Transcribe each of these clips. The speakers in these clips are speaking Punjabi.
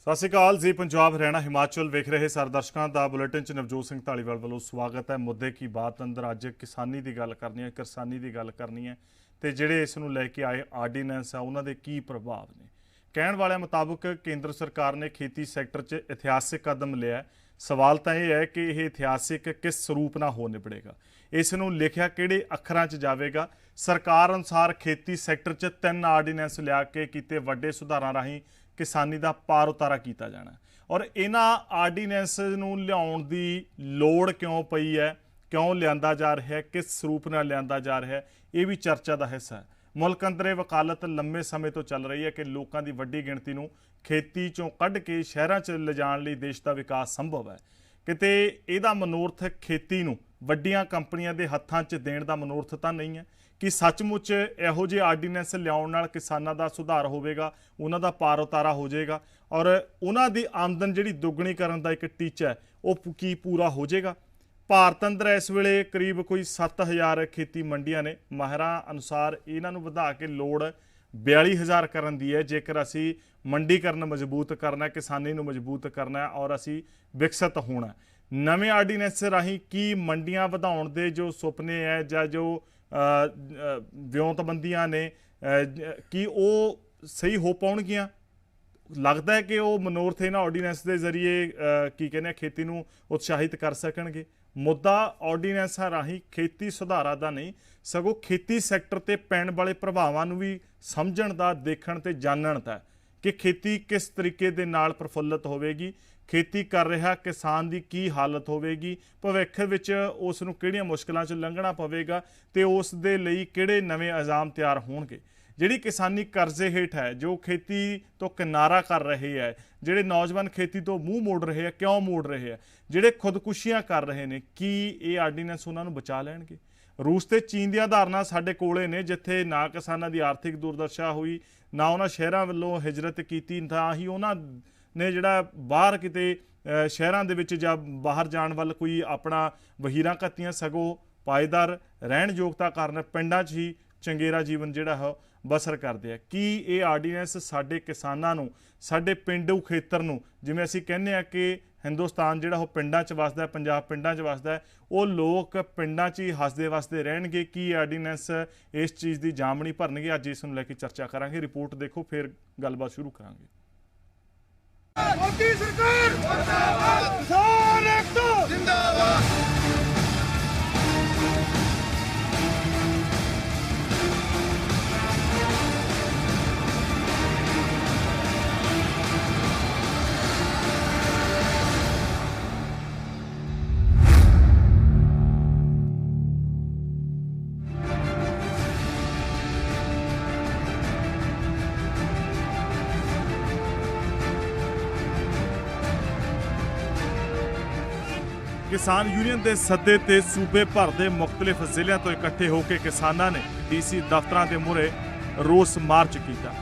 ਸਤਿ ਸ਼੍ਰੀ ਅਕਾਲ ਜੀ। पंजाब हरियाणा हिमाचल वेख रहे सारे दर्शकों का बुलेटिन च नवजोत सिंह ढालीवाल वालों स्वागत है। मुद्दे की बात अंदर अज किसानी की गल करनी है, किसानी की गल करनी है तो ਜਿਹੜੇ ਇਸ ਨੂੰ ਲੈ ਕੇ ਆਏ ਆਰਡੀਨੈਂਸ ਆ ਉਹਨਾਂ ਦੇ ਕੀ ਪ੍ਰਭਾਵ ਨੇ। ਕਹਿਣ ਵਾਲਿਆਂ ਮੁਤਾਬਕ ਕੇਂਦਰ ਸਰਕਾਰ ਨੇ ਖੇਤੀ ਸੈਕਟਰ 'ਚ ਇਤਿਹਾਸਿਕ ਕਦਮ ਲਿਆ। ਸਵਾਲ ਤਾਂ ਇਹ ਹੈ ਕਿ ਇਹ ਇਤਿਹਾਸਿਕ ਕਿਸ ਸਰੂਪ ਨਾਲ ਹੋ ਨਿਬੜੇਗਾ, ਇਸ ਨੂੰ ਲਿਖਿਆ ਕਿਹੜੇ ਅੱਖਰਾਂ 'ਚ ਜਾਵੇਗਾ। ਸਰਕਾਰ ਅਨੁਸਾਰ ਖੇਤੀ ਸੈਕਟਰ 'ਚ 3 ਆਰਡੀਨੈਂਸ ਲਿਆ ਕੇ ਕੀਤੇ ਵੱਡੇ ਸੁਧਾਰਾਂ ਰਾਹੀਂ किसानी का पार उतारा किया जाना और इन्हां आर्डीनैंस नूं लियाउण दी लोड़ क्यों पई है, क्यों लियांदा जा रहा है, किस रूप नाल लियांदा जा रहा है, ये भी चर्चा का हिस्सा है। मुल्क अंदर ये वकालत लंबे समय तो चल रही है कि लोगों की वड्डी गिणती नूं खेती चों कढ के शहरां च लिजाण लई देश का विकास संभव है। किते इहदा मनोरथ खेती नूं वड्डियां कंपनियां दे हत्थां 'च देण दा मनोरथ तां नहीं है कि सचमुच इहो ਜਿਹੇ आर्डीनैंस लियाउण नाल किसानां दा सुधार होवेगा, उन्हां दा पार उतारा हो जाएगा और उन्हां दी आमदन जिहड़ी दुगणी करन दा एक टीचा है वो की पूरा हो जाएगा। ਭਾਰਤ ਅੰਦਰ इस वेले करीब कोई 7000 खेती मंडियां ने। माहिरां अनुसार इन्हां नूं वधा के लोड़ 42000 करन दी है जेकर असी मंडीकरण मजबूत करना, किसानी नूं मजबूत करना और असी विकसित होना। नवें आर्डीनैंस राही की मंडियां वधाउण दे जो सुपने है जां जो ਵਿਉਂਤਬੰਦੀਆਂ ने कि वो सही हो पाउणगियां। लगता है कि वो मनोरथ इन्हां आर्डीनैंस के जरिए की कहने खेती नूं उत्साहित कर सकणगे। मुद्दा आर्डीनैंसां राही खेती सुधारा दा नहीं सगों खेती सैक्टर ते पैण वाले प्रभावां नूं भी समझण दा, देखण ते जानण दा कि खेती किस तरीके दे नाल प्रफुल्लित होवेगी, खेती कर रहा किसान की की हालत होगी, भविख विच उस नूं किहड़ियां मुश्किलां च लंघना पवेगा तो उस दे लई किहड़े नवें इल्जाम तैयार होणगे। जिहड़ी किसानी करजे हेठ है, जो खेती तो किनारा कर रहे है, जिहड़े नौजवान खेती तो मूँह मोड़ रहे हैं, क्यों मोड़ रहे हैं, जिहड़े खुदकुशियां कर रहे हैं, की ये आर्डीनैंस उन्हां नूं बचा लैणगे। रूस ते चीन दी उदाहरणां साडे कोले ने जिथे ना किसानां दी आर्थिक दुर्दशा हुई, ना उन्हां शहरां वल्लों हिजरत कीती, ना ही उन्हां ने जिहड़ा बाहर किते शहरां दे विच जां बाहर जाण वल कोई अपना वहीरां घत्तियां, सगों पायेदार रहण योगता कारण पिंडां 'च ही चंगेरा जीवन जिहड़ा है बसर करदे आ। की ये आर्डीनैंस साडे किसानां नूं, साडे पिंडू खेतर नूं, जिवें असीं कहने आ कि हिंदुस्तान जिहड़ा पिंडां 'च वसदा है, पंजाब पिंडां 'च वसदा है, वो लोग पिंडां 'च ही हसदे वसदे रहणगे। की आर्डीनैंस इस चीज़ की जामनी भरनगे? अज इस नूं लैके चर्चा करांगे। रिपोर्ट देखो, फिर गलबात शुरू करांगे। मोदी सरकार जिंदाबाद, किसान एकता जिंदाबाद। किसान यूनियन के सदे ते सूबे भर के मुख्तलिफ जिलों तो इकट्ठे होकर किसानों ने DC दफ्तरां के मूहरे रोस मार्च किया।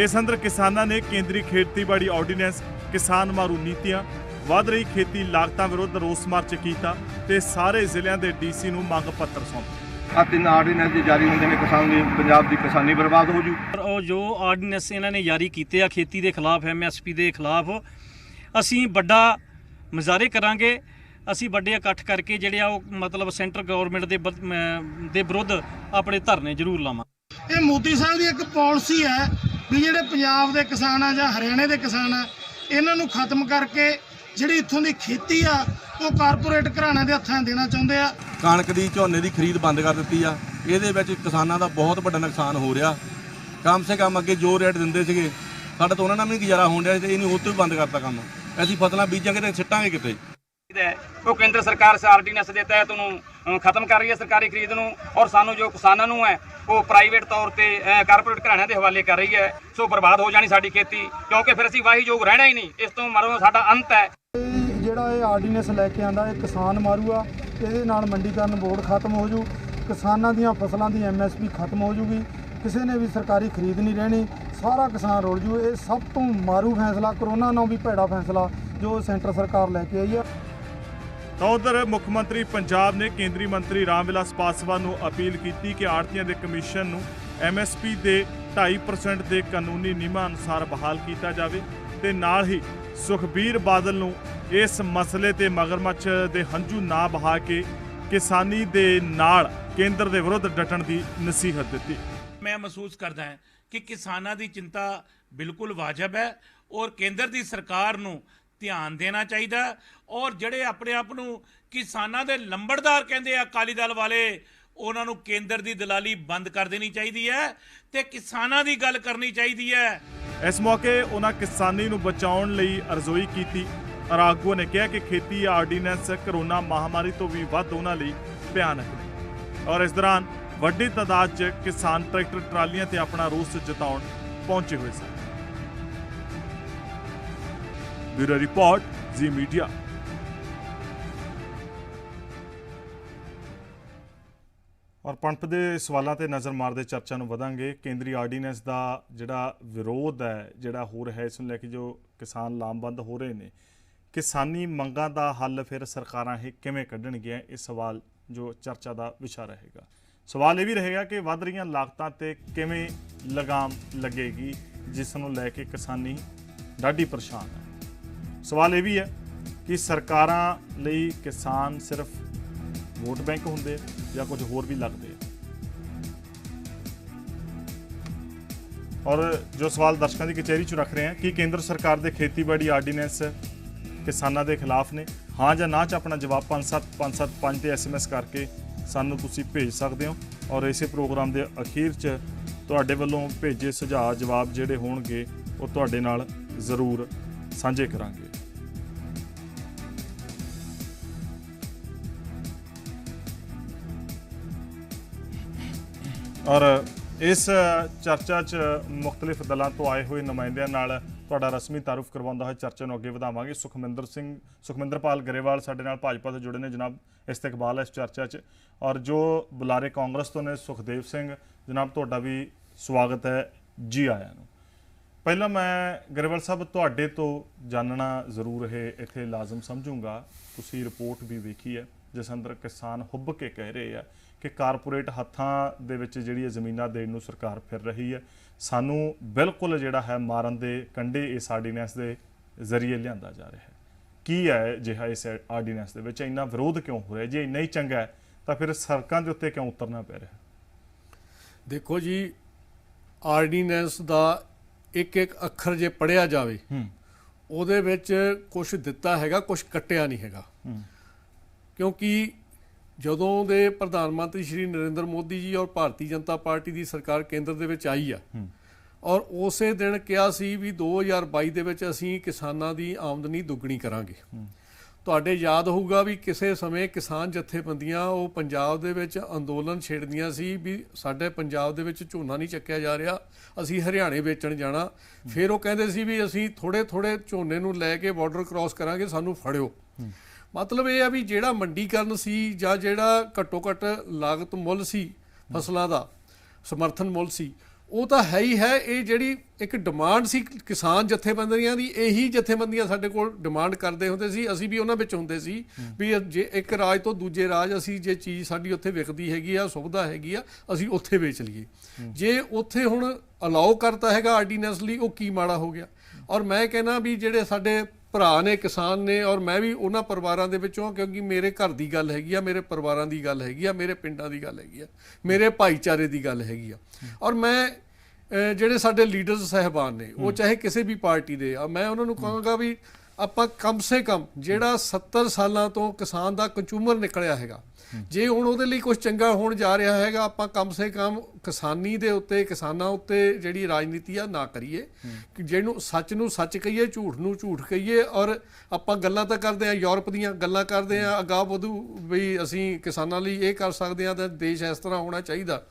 इस अंदर किसानों ने केंद्रीय खेतीबाड़ी आर्डीनैंस, किसान मारू नीतियां, वध रही खेती लागतां विरुद्ध रोस मार्च किया ते सारे जिलों के DC नूं मंग पत्र सौंपे। 3 आर्डीनैंस जारी होंदे ने किसान दी पंजाब दी किसानी बर्बाद हो जू। और जो आर्डीनैंस इन्होंने जारी किए खेती के खिलाफ, MSP के खिलाफ असी बड़ा मुजाहरे करांगे। ਅਸੀਂ ਵੱਡੇ ਇਕੱਠ ਕਰਕੇ ਜਿਹੜੇ ਆ ਉਹ ਮਤਲਬ ਸੈਂਟਰ ਗਵਰਨਮੈਂਟ ਦੇ ਵਿਰੁੱਧ ਆਪਣੇ ਧਰਨੇ ਜ਼ਰੂਰ ਲਾਵਾਂਗੇ। ਇਹ ਮੋਦੀ ਸਾਹਿਬ ਦੀ ਇੱਕ ਪਾਲਿਸੀ ਹੈ ਵੀ ਜਿਹੜੇ ਪੰਜਾਬ ਦੇ ਕਿਸਾਨ ਆ ਜਾਂ ਹਰਿਆਣੇ ਦੇ ਕਿਸਾਨ ਆ, ਇਹਨਾਂ ਨੂੰ ਖਤਮ ਕਰਕੇ ਜਿਹੜੀ ਇੱਥੋਂ ਦੀ ਖੇਤੀ ਆ ਉਹ ਕਾਰਪੋਰੇਟ ਘਰਾਣਿਆਂ ਦੇ ਹੱਥਾਂ ਦੇਣਾ ਚਾਹੁੰਦੇ ਆ। ਕਣਕ ਦੀ, ਝੋਨੇ ਦੀ ਖਰੀਦ ਬੰਦ ਕਰ ਦਿੱਤੀ ਆ। ਇਹਦੇ ਵਿੱਚ ਕਿਸਾਨਾਂ ਦਾ ਬਹੁਤ ਵੱਡਾ ਨੁਕਸਾਨ ਹੋ ਰਿਹਾ। ਕਮ ਸੇ ਕਮ ਅੱਗੇ ਜੋ ਰੇਟ ਦਿੰਦੇ ਸੀਗੇ ਸਾਡਾ ਤਾਂ ਉਹਨਾਂ ਨਾਲ ਵੀ ਗੁਜ਼ਾਰਾ ਹੋਣ ਡਿਆ ਤੇ ਇਹਨੂੰ ਉਹ ਤੋਂ ਵੀ ਬੰਦ ਕਰਤਾ ਕੰਮ। ਅਸੀਂ ਫਸਲਾਂ ਬੀਜਾਂਗੇ ਤੇ ਸਿੱਟਾਂਗੇ ਕਿੱਥੇ? वो केंद्र सरकार से आर्डीनेंस के तहत उन्होंने खत्म कर रही है सरकारी खरीद नूं और सानू जो किसानों नूं है वो प्राइवेट तौर पर कारपोरेट घराणिਆਂ के हवाले कर रही है। सो बर्बाद हो जानी साडी खेती, क्योंकि फिर असीं वाही योग रहना ही नहीं। इस तो मरो साडा अंत है। ਜਿਹੜਾ ਇਹ ਆਰਡੀਨੈਂਸ ਲੈ ਕੇ ਆਂਦਾ ਇਹ ਕਿਸਾਨ ਮਾਰੂ ਆ। ਇਹਦੇ ਨਾਲ ਮੰਡੀਕਰਨ ਬੋਰਡ ਖਤਮ ਹੋ ਜੂ, ਕਿਸਾਨਾਂ ਦੀਆਂ ਫਸਲਾਂ ਦੀ MSP ਖਤਮ ਹੋ ਜੂਗੀ, ਕਿਸੇ ਨੇ ਵੀ ਸਰਕਾਰੀ ਖਰੀਦ ਨਹੀਂ ਰਹਿਣੀ, ਸਾਰਾ ਕਿਸਾਨ ਰੁਲ ਜੂ। ਇਹ ਸਭ ਤੋਂ ਮਾਰੂ ਫੈਸਲਾ, ਕਰੋਨਾ ਨਾਲੋਂ ਵੀ ਭੈੜਾ ਫੈਸਲਾ ਜੋ ਸੈਂਟਰ ਸਰਕਾਰ ਲੈ ਕੇ ਆਈ ਆ। ਤਾਂ ਉਧਰ ਮੁੱਖ ਮੰਤਰੀ ਪੰਜਾਬ ਨੇ ਕੇਂਦਰੀ ਮੰਤਰੀ ਰਾਮ ਵਿਲਾਸ ਪਾਸਵਾਨ ਨੂੰ ਅਪੀਲ ਕੀਤੀ ਕਿ ਆੜ੍ਹਤੀਆਂ ਦੇ ਕਮਿਸ਼ਨ ਨੂੰ MSP ਦੇ 2.5% ਦੇ ਕਾਨੂੰਨੀ ਨਿਯਮਾਂ ਅਨੁਸਾਰ ਬਹਾਲ ਕੀਤਾ ਜਾਵੇ ਤੇ ਨਾਲ ਹੀ ਸੁਖਬੀਰ ਬਾਦਲ ਨੂੰ ਇਸ ਮਸਲੇ ਤੇ ਮਗਰਮੱਛ ਦੇ ਹੰਝੂ ਨਾ ਬਹਾ ਕੇ ਕਿਸਾਨੀ ਦੇ ਨਾਲ ਕੇਂਦਰ ਦੇ ਵਿਰੁੱਧ ਡਟਣ ਦੀ ਨਸੀਹਤ ਦਿੱਤੀ। मैं महसूस करदा है कि किसानां दी चिंता बिल्कुल वाजिब है और केंद्र दी सरकार नूं ध्यान देना चाहिए और ਜਿਹੜੇ ਆਪਣੇ ਆਪ ਨੂੰ ਕਿਸਾਨਾਂ ਦੇ ਲੰਬੜਦਾਰ ਕਹਿੰਦੇ ਆ ਅਕਾਲੀ ਦਲ ਵਾਲੇ ਉਹਨਾਂ ਨੂੰ ਕੇਂਦਰ ਦੀ ਦਲਾਲੀ ਬੰਦ ਕਰ ਦੇਣੀ ਚਾਹੀਦੀ ਹੈ ਤੇ ਕਿਸਾਨਾਂ ਦੀ ਗੱਲ ਕਰਨੀ ਚਾਹੀਦੀ ਹੈ। ਇਸ ਮੌਕੇ ਉਹਨਾਂ ਕਿਸਾਨੀ ਨੂੰ ਬਚਾਉਣ ਲਈ ਅਰਜ਼ੋਈ ਕੀਤੀ ਔਰ ਆਗੂ ਨੇ ਕਿਹਾ ਕਿ ਖੇਤੀ ਆਰਡੀਨੈਂਸ ਕਰੋਨਾ ਮਹਾਮਾਰੀ ਤੋਂ ਵੀ ਵੱਧ ਉਹਨਾਂ ਲਈ ਭਿਆਨਕ ਨੇ ਔਰ ਇਸ ਦੌਰਾਨ ਵੱਡੀ ਤਾਦਾਦ 'ਚ ਕਿਸਾਨ ਟਰੈਕਟਰ ਟਰਾਲੀਆਂ ਤੇ ਆਪਣਾ ਰੋਸ ਜਤਾਉਣ ਪਹੁੰਚੇ ਹੋਏ ਸਨ। ਬਿਊਰੋ ਰਿਪੋਰਟ ਜ਼ੀ ਮੀਡੀਆ। ਔਰ ਪੰਪ ਦੇ ਸਵਾਲਾਂ ਤੇ ਨਜ਼ਰ ਮਾਰਦੇ ਚਰਚਾ ਨੂੰ ਵਧਾਂਗੇ। ਕੇਂਦਰੀ ਆਰਡੀਨੈਂਸ ਦਾ ਜਿਹੜਾ ਵਿਰੋਧ ਹੈ ਜਿਹੜਾ ਹੋ ਰਿਹਾ ਇਸ ਨੂੰ ਲੈ ਕੇ ਜੋ ਕਿਸਾਨ ਲਾਮਬੰਦ ਹੋ ਰਹੇ ਨੇ, ਕਿਸਾਨੀ ਮੰਗਾਂ ਦਾ ਹੱਲ ਫਿਰ ਸਰਕਾਰਾਂ ਇਹ ਕਿਵੇਂ ਕੱਢਣਗੀਆਂ, ਇਹ ਸਵਾਲ ਜੋ ਚਰਚਾ ਦਾ ਵਿਸ਼ਾ ਰਹੇਗਾ। ਸਵਾਲ ਇਹ ਵੀ ਰਹੇਗਾ ਕਿ ਵੱਧ ਰਹੀਆਂ ਲਾਗਤਾਂ ਤੇ ਕਿਵੇਂ ਲਗਾਮ ਲੱਗੇਗੀ ਜਿਸ ਨੂੰ ਲੈ ਕੇ ਕਿਸਾਨੀ ਡਾਢੀ ਪਰੇਸ਼ਾਨ ਹੈ। ਸਵਾਲ ਇਹ ਵੀ ਹੈ ਕਿ ਸਰਕਾਰਾਂ ਲਈ ਕਿਸਾਨ ਸਿਰਫ ਵੋਟ ਬੈਂਕ ਹੁੰਦੇ ਜਾਂ ਕੁਝ ਹੋਰ ਵੀ ਲੱਗਦੇ ਆ। ਔਰ ਜੋ ਸਵਾਲ ਦਰਸ਼ਕਾਂ ਦੀ ਕਚਹਿਰੀ 'ਚ ਰੱਖ ਰਹੇ ਹਾਂ ਕਿ ਕੇਂਦਰ ਸਰਕਾਰ ਦੇ ਖੇਤੀਬਾੜੀ ਆਰਡੀਨੈਂਸ ਕਿਸਾਨਾਂ ਦੇ ਖਿਲਾਫ ਨੇ, ਹਾਂ ਜਾਂ ਨਾ 'ਚ ਆਪਣਾ ਜਵਾਬ 5755 ਤੇ SMS ਕਰਕੇ ਸਾਨੂੰ ਤੁਸੀਂ ਭੇਜ ਸਕਦੇ ਹੋ ਔਰ ਇਸੇ ਪ੍ਰੋਗਰਾਮ ਦੇ ਅਖੀਰ 'ਚ ਤੁਹਾਡੇ ਵੱਲੋਂ ਭੇਜੇ ਸੁਝਾਅ ਜਵਾਬ ਜਿਹੜੇ ਹੋਣਗੇ ਉਹ ਤੁਹਾਡੇ ਨਾਲ ਜ਼ਰੂਰ ਸਾਂਝੇ ਕਰਾਂਗੇ। ਔਰ ਇਸ ਚਰਚਾ 'ਚ ਮੁਖਤਲਿਫ ਦਲਾਂ ਤੋਂ ਆਏ ਹੋਏ ਨੁਮਾਇੰਦਿਆਂ ਨਾਲ ਤੁਹਾਡਾ ਰਸਮੀ ਤਾਰੁਫ ਕਰਵਾਉਂਦਾ ਹੋਇਆ ਚਰਚਾ ਨੂੰ ਅੱਗੇ ਵਧਾਵਾਂਗੇ। ਸੁਖਮਿੰਦਰਪਾਲ ਗਰੇਵਾਲ ਸਾਡੇ ਨਾਲ ਭਾਜਪਾ ਤੋਂ ਜੁੜੇ ਨੇ, ਜਨਾਬ ਇਸਤਕਬਾਲ ਹੈ ਇਸ ਚਰਚਾ 'ਚ। ਔਰ ਜੋ ਬੁਲਾਰੇ ਕਾਂਗਰਸ ਤੋਂ ਨੇ ਸੁਖਦੇਵ ਸਿੰਘ, ਜਨਾਬ ਤੁਹਾਡਾ ਵੀ ਸਵਾਗਤ ਹੈ, ਜੀ ਆਇਆਂ ਨੂੰ। ਪਹਿਲਾਂ ਮੈਂ ਗਰੇਵਾਲ ਸਾਹਿਬ ਤੁਹਾਡੇ ਤੋਂ ਜਾਣਨਾ ਜ਼ਰੂਰ ਇਹ ਇੱਥੇ ਲਾਜ਼ਮ ਸਮਝੂੰਗਾ, ਤੁਸੀਂ ਰਿਪੋਰਟ ਵੀ ਵੇਖੀ ਹੈ ਜਿਸ ਅੰਦਰ ਕਿਸਾਨ ਹੁੱਬ ਕੇ ਕਹਿ ਰਹੇ ਆ ਕਿ ਕਾਰਪੋਰੇਟ ਹੱਥਾਂ ਦੇ ਵਿੱਚ ਜਿਹੜੀ ਜ਼ਮੀਨਾਂ ਦੇਣ ਨੂੰ ਸਰਕਾਰ ਫਿਰ ਰਹੀ ਹੈ, ਸਾਨੂੰ ਬਿਲਕੁਲ ਜਿਹੜਾ ਹੈ ਮਾਰਨ ਦੇ ਕੰਢੇ ਇਸ ਆਰਡੀਨੈਂਸ ਦੇ ਜ਼ਰੀਏ ਲਿਆਂਦਾ ਜਾ ਰਿਹਾ ਹੈ। ਕੀ ਹੈ ਜਿਹਾ ਇਸ ਆਰਡੀਨੈਂਸ ਦੇ ਵਿੱਚ ਇੰਨਾ ਵਿਰੋਧ ਕਿਉਂ ਹੋ ਰਿਹਾ? ਜੇ ਇੰਨਾ ਹੀ ਚੰਗਾ ਹੈ ਤਾਂ ਫਿਰ ਸੜਕਾਂ ਦੇ ਉੱਤੇ ਕਿਉਂ ਉਤਰਨਾ ਪੈ ਰਿਹਾ? ਦੇਖੋ ਜੀ, ਆਰਡੀਨੈਂਸ ਦਾ ਇੱਕ ਇੱਕ ਅੱਖਰ ਜੇ ਪੜ੍ਹਿਆ ਜਾਵੇ ਉਹਦੇ ਵਿੱਚ ਕੁਝ ਦਿੱਤਾ ਹੈਗਾ, ਕੁਝ ਕੱਟਿਆ ਨਹੀਂ ਹੈਗਾ। ਕਿਉਂਕਿ ਜਦੋਂ ਦੇ ਪ੍ਰਧਾਨ ਮੰਤਰੀ ਸ਼੍ਰੀ ਨਰਿੰਦਰ ਮੋਦੀ ਜੀ ਔਰ ਭਾਰਤੀ ਜਨਤਾ ਪਾਰਟੀ ਦੀ ਸਰਕਾਰ ਕੇਂਦਰ ਦੇ ਵਿੱਚ ਆਈ ਆ ਔਰ ਉਸੇ ਦਿਨ ਕਿਹਾ ਸੀ ਵੀ 2022 ਦੇ ਵਿੱਚ ਅਸੀਂ ਕਿਸਾਨਾਂ ਦੀ ਆਮਦਨੀ ਦੁੱਗਣੀ ਕਰਾਂਗੇ। ਤੁਹਾਡੇ ਯਾਦ ਹੋਊਗਾ ਵੀ ਕਿਸੇ ਸਮੇਂ ਕਿਸਾਨ ਜਥੇਬੰਦੀਆਂ ਉਹ ਪੰਜਾਬ ਦੇ ਵਿੱਚ ਅੰਦੋਲਨ ਛੇੜਦੀਆਂ ਸੀ ਵੀ ਸਾਡੇ ਪੰਜਾਬ ਦੇ ਵਿੱਚ ਝੋਨਾ ਨਹੀਂ ਚੱਕਿਆ ਜਾ ਰਿਹਾ, ਅਸੀਂ ਹਰਿਆਣੇ ਵੇਚਣ ਜਾਣਾ। ਫਿਰ ਉਹ ਕਹਿੰਦੇ ਸੀ ਵੀ ਅਸੀਂ ਥੋੜੇ ਝੋਨੇ ਨੂੰ ਲੈ ਕੇ ਬਾਰਡਰ ਕ੍ਰਾਸ ਕਰਾਂਗੇ, ਸਾਨੂੰ ਫੜਿਓ। ਮਤਲਬ ਇਹ ਆ ਵੀ ਜਿਹੜਾ ਮੰਡੀਕਰਨ ਸੀ ਜਾਂ ਜਿਹੜਾ ਘੱਟੋ ਘੱਟ ਲਾਗਤ ਮੁੱਲ ਸੀ ਫਸਲਾਂ ਦਾ, ਸਮਰਥਨ ਮੁੱਲ ਸੀ, ਉਹ ਤਾਂ ਹੈ ਹੀ ਹੈ। ਇਹ ਜਿਹੜੀ ਇੱਕ ਡਿਮਾਂਡ ਸੀ ਕਿਸਾਨ ਜਥੇਬੰਦੀਆਂ ਦੀ, ਇਹੀ ਜਥੇਬੰਦੀਆਂ ਸਾਡੇ ਕੋਲ ਡਿਮਾਂਡ ਕਰਦੇ ਹੁੰਦੇ ਸੀ, ਅਸੀਂ ਵੀ ਉਹਨਾਂ ਵਿੱਚ ਹੁੰਦੇ ਸੀ ਵੀ ਜੇ ਇੱਕ ਰਾਜ ਤੋਂ ਦੂਜੇ ਰਾਜ ਅਸੀਂ ਜੇ ਚੀਜ਼ ਸਾਡੀ ਉੱਥੇ ਵਿਕਦੀ ਹੈਗੀ ਆ, ਸੁਵਿਧਾ ਹੈਗੀ ਆ, ਅਸੀਂ ਉੱਥੇ ਵੇਚ ਲਈਏ। ਜੇ ਉੱਥੇ ਹੁਣ ਅਲਾਓ ਕਰਤਾ ਹੈਗਾ ਆਰਡੀਨੈਂਸ ਲਈ, ਉਹ ਕੀ ਮਾੜਾ ਹੋ ਗਿਆ? ਔਰ ਮੈਂ ਕਹਿੰਦਾ ਵੀ ਜਿਹੜੇ ਸਾਡੇ ਭਰਾ ਨੇ ਕਿਸਾਨ ਨੇ, ਔਰ ਮੈਂ ਵੀ ਉਹਨਾਂ ਪਰਿਵਾਰਾਂ ਦੇ ਵਿੱਚੋਂ, ਕਿਉਂਕਿ ਮੇਰੇ ਘਰ ਦੀ ਗੱਲ ਹੈਗੀ ਆ, ਮੇਰੇ ਪਰਿਵਾਰਾਂ ਦੀ ਗੱਲ ਹੈਗੀ ਆ, ਮੇਰੇ ਪਿੰਡਾਂ ਦੀ ਗੱਲ ਹੈਗੀ ਆ, ਮੇਰੇ ਭਾਈਚਾਰੇ ਦੀ ਗੱਲ ਹੈਗੀ ਆ। ਔਰ ਮੈਂ ਜਿਹੜੇ ਸਾਡੇ ਲੀਡਰਸ ਸਾਹਿਬਾਨ ਨੇ, ਉਹ ਚਾਹੇ ਕਿਸੇ ਵੀ ਪਾਰਟੀ ਦੇ ਆ, ਮੈਂ ਉਹਨਾਂ ਨੂੰ ਕਹਾਂਗਾ ਵੀ ਆਪਾਂ ਕਮ ਸੇ ਕਮ ਜਿਹੜਾ 70 ਸਾਲਾਂ ਤੋਂ ਕਿਸਾਨ ਦਾ ਕੰਜ਼ੂਮਰ ਨਿਕਲਿਆ ਹੈਗਾ, ਜੇ ਹੁਣ ਉਹਦੇ ਲਈ ਕੁਝ ਚੰਗਾ ਹੋਣ ਜਾ ਰਿਹਾ ਹੈਗਾ, ਆਪਾਂ ਕਮ ਸੇ ਕਮ ਕਿਸਾਨੀ ਦੇ ਉੱਤੇ, ਕਿਸਾਨਾਂ ਉੱਤੇ ਜਿਹੜੀ ਰਾਜਨੀਤੀ ਆ ਨਾ ਕਰੀਏ। ਜਿਹਨੂੰ ਸੱਚ ਨੂੰ ਸੱਚ ਕਹੀਏ, ਝੂਠ ਨੂੰ ਝੂਠ ਕਹੀਏ। ਔਰ ਆਪਾਂ ਗੱਲਾਂ ਤਾਂ ਕਰਦੇ ਹਾਂ, ਯੂਰਪ ਦੀਆਂ ਗੱਲਾਂ ਕਰਦੇ ਹਾਂ ਅਗਾਂਹ ਵਧੂ ਵੀ ਅਸੀਂ ਕਿਸਾਨਾਂ ਲਈ ਇਹ ਕਰ ਸਕਦੇ ਹਾਂ ਤਾਂ ਦੇਸ਼ ਇਸ ਤਰ੍ਹਾਂ ਹੋਣਾ ਚਾਹੀਦਾ।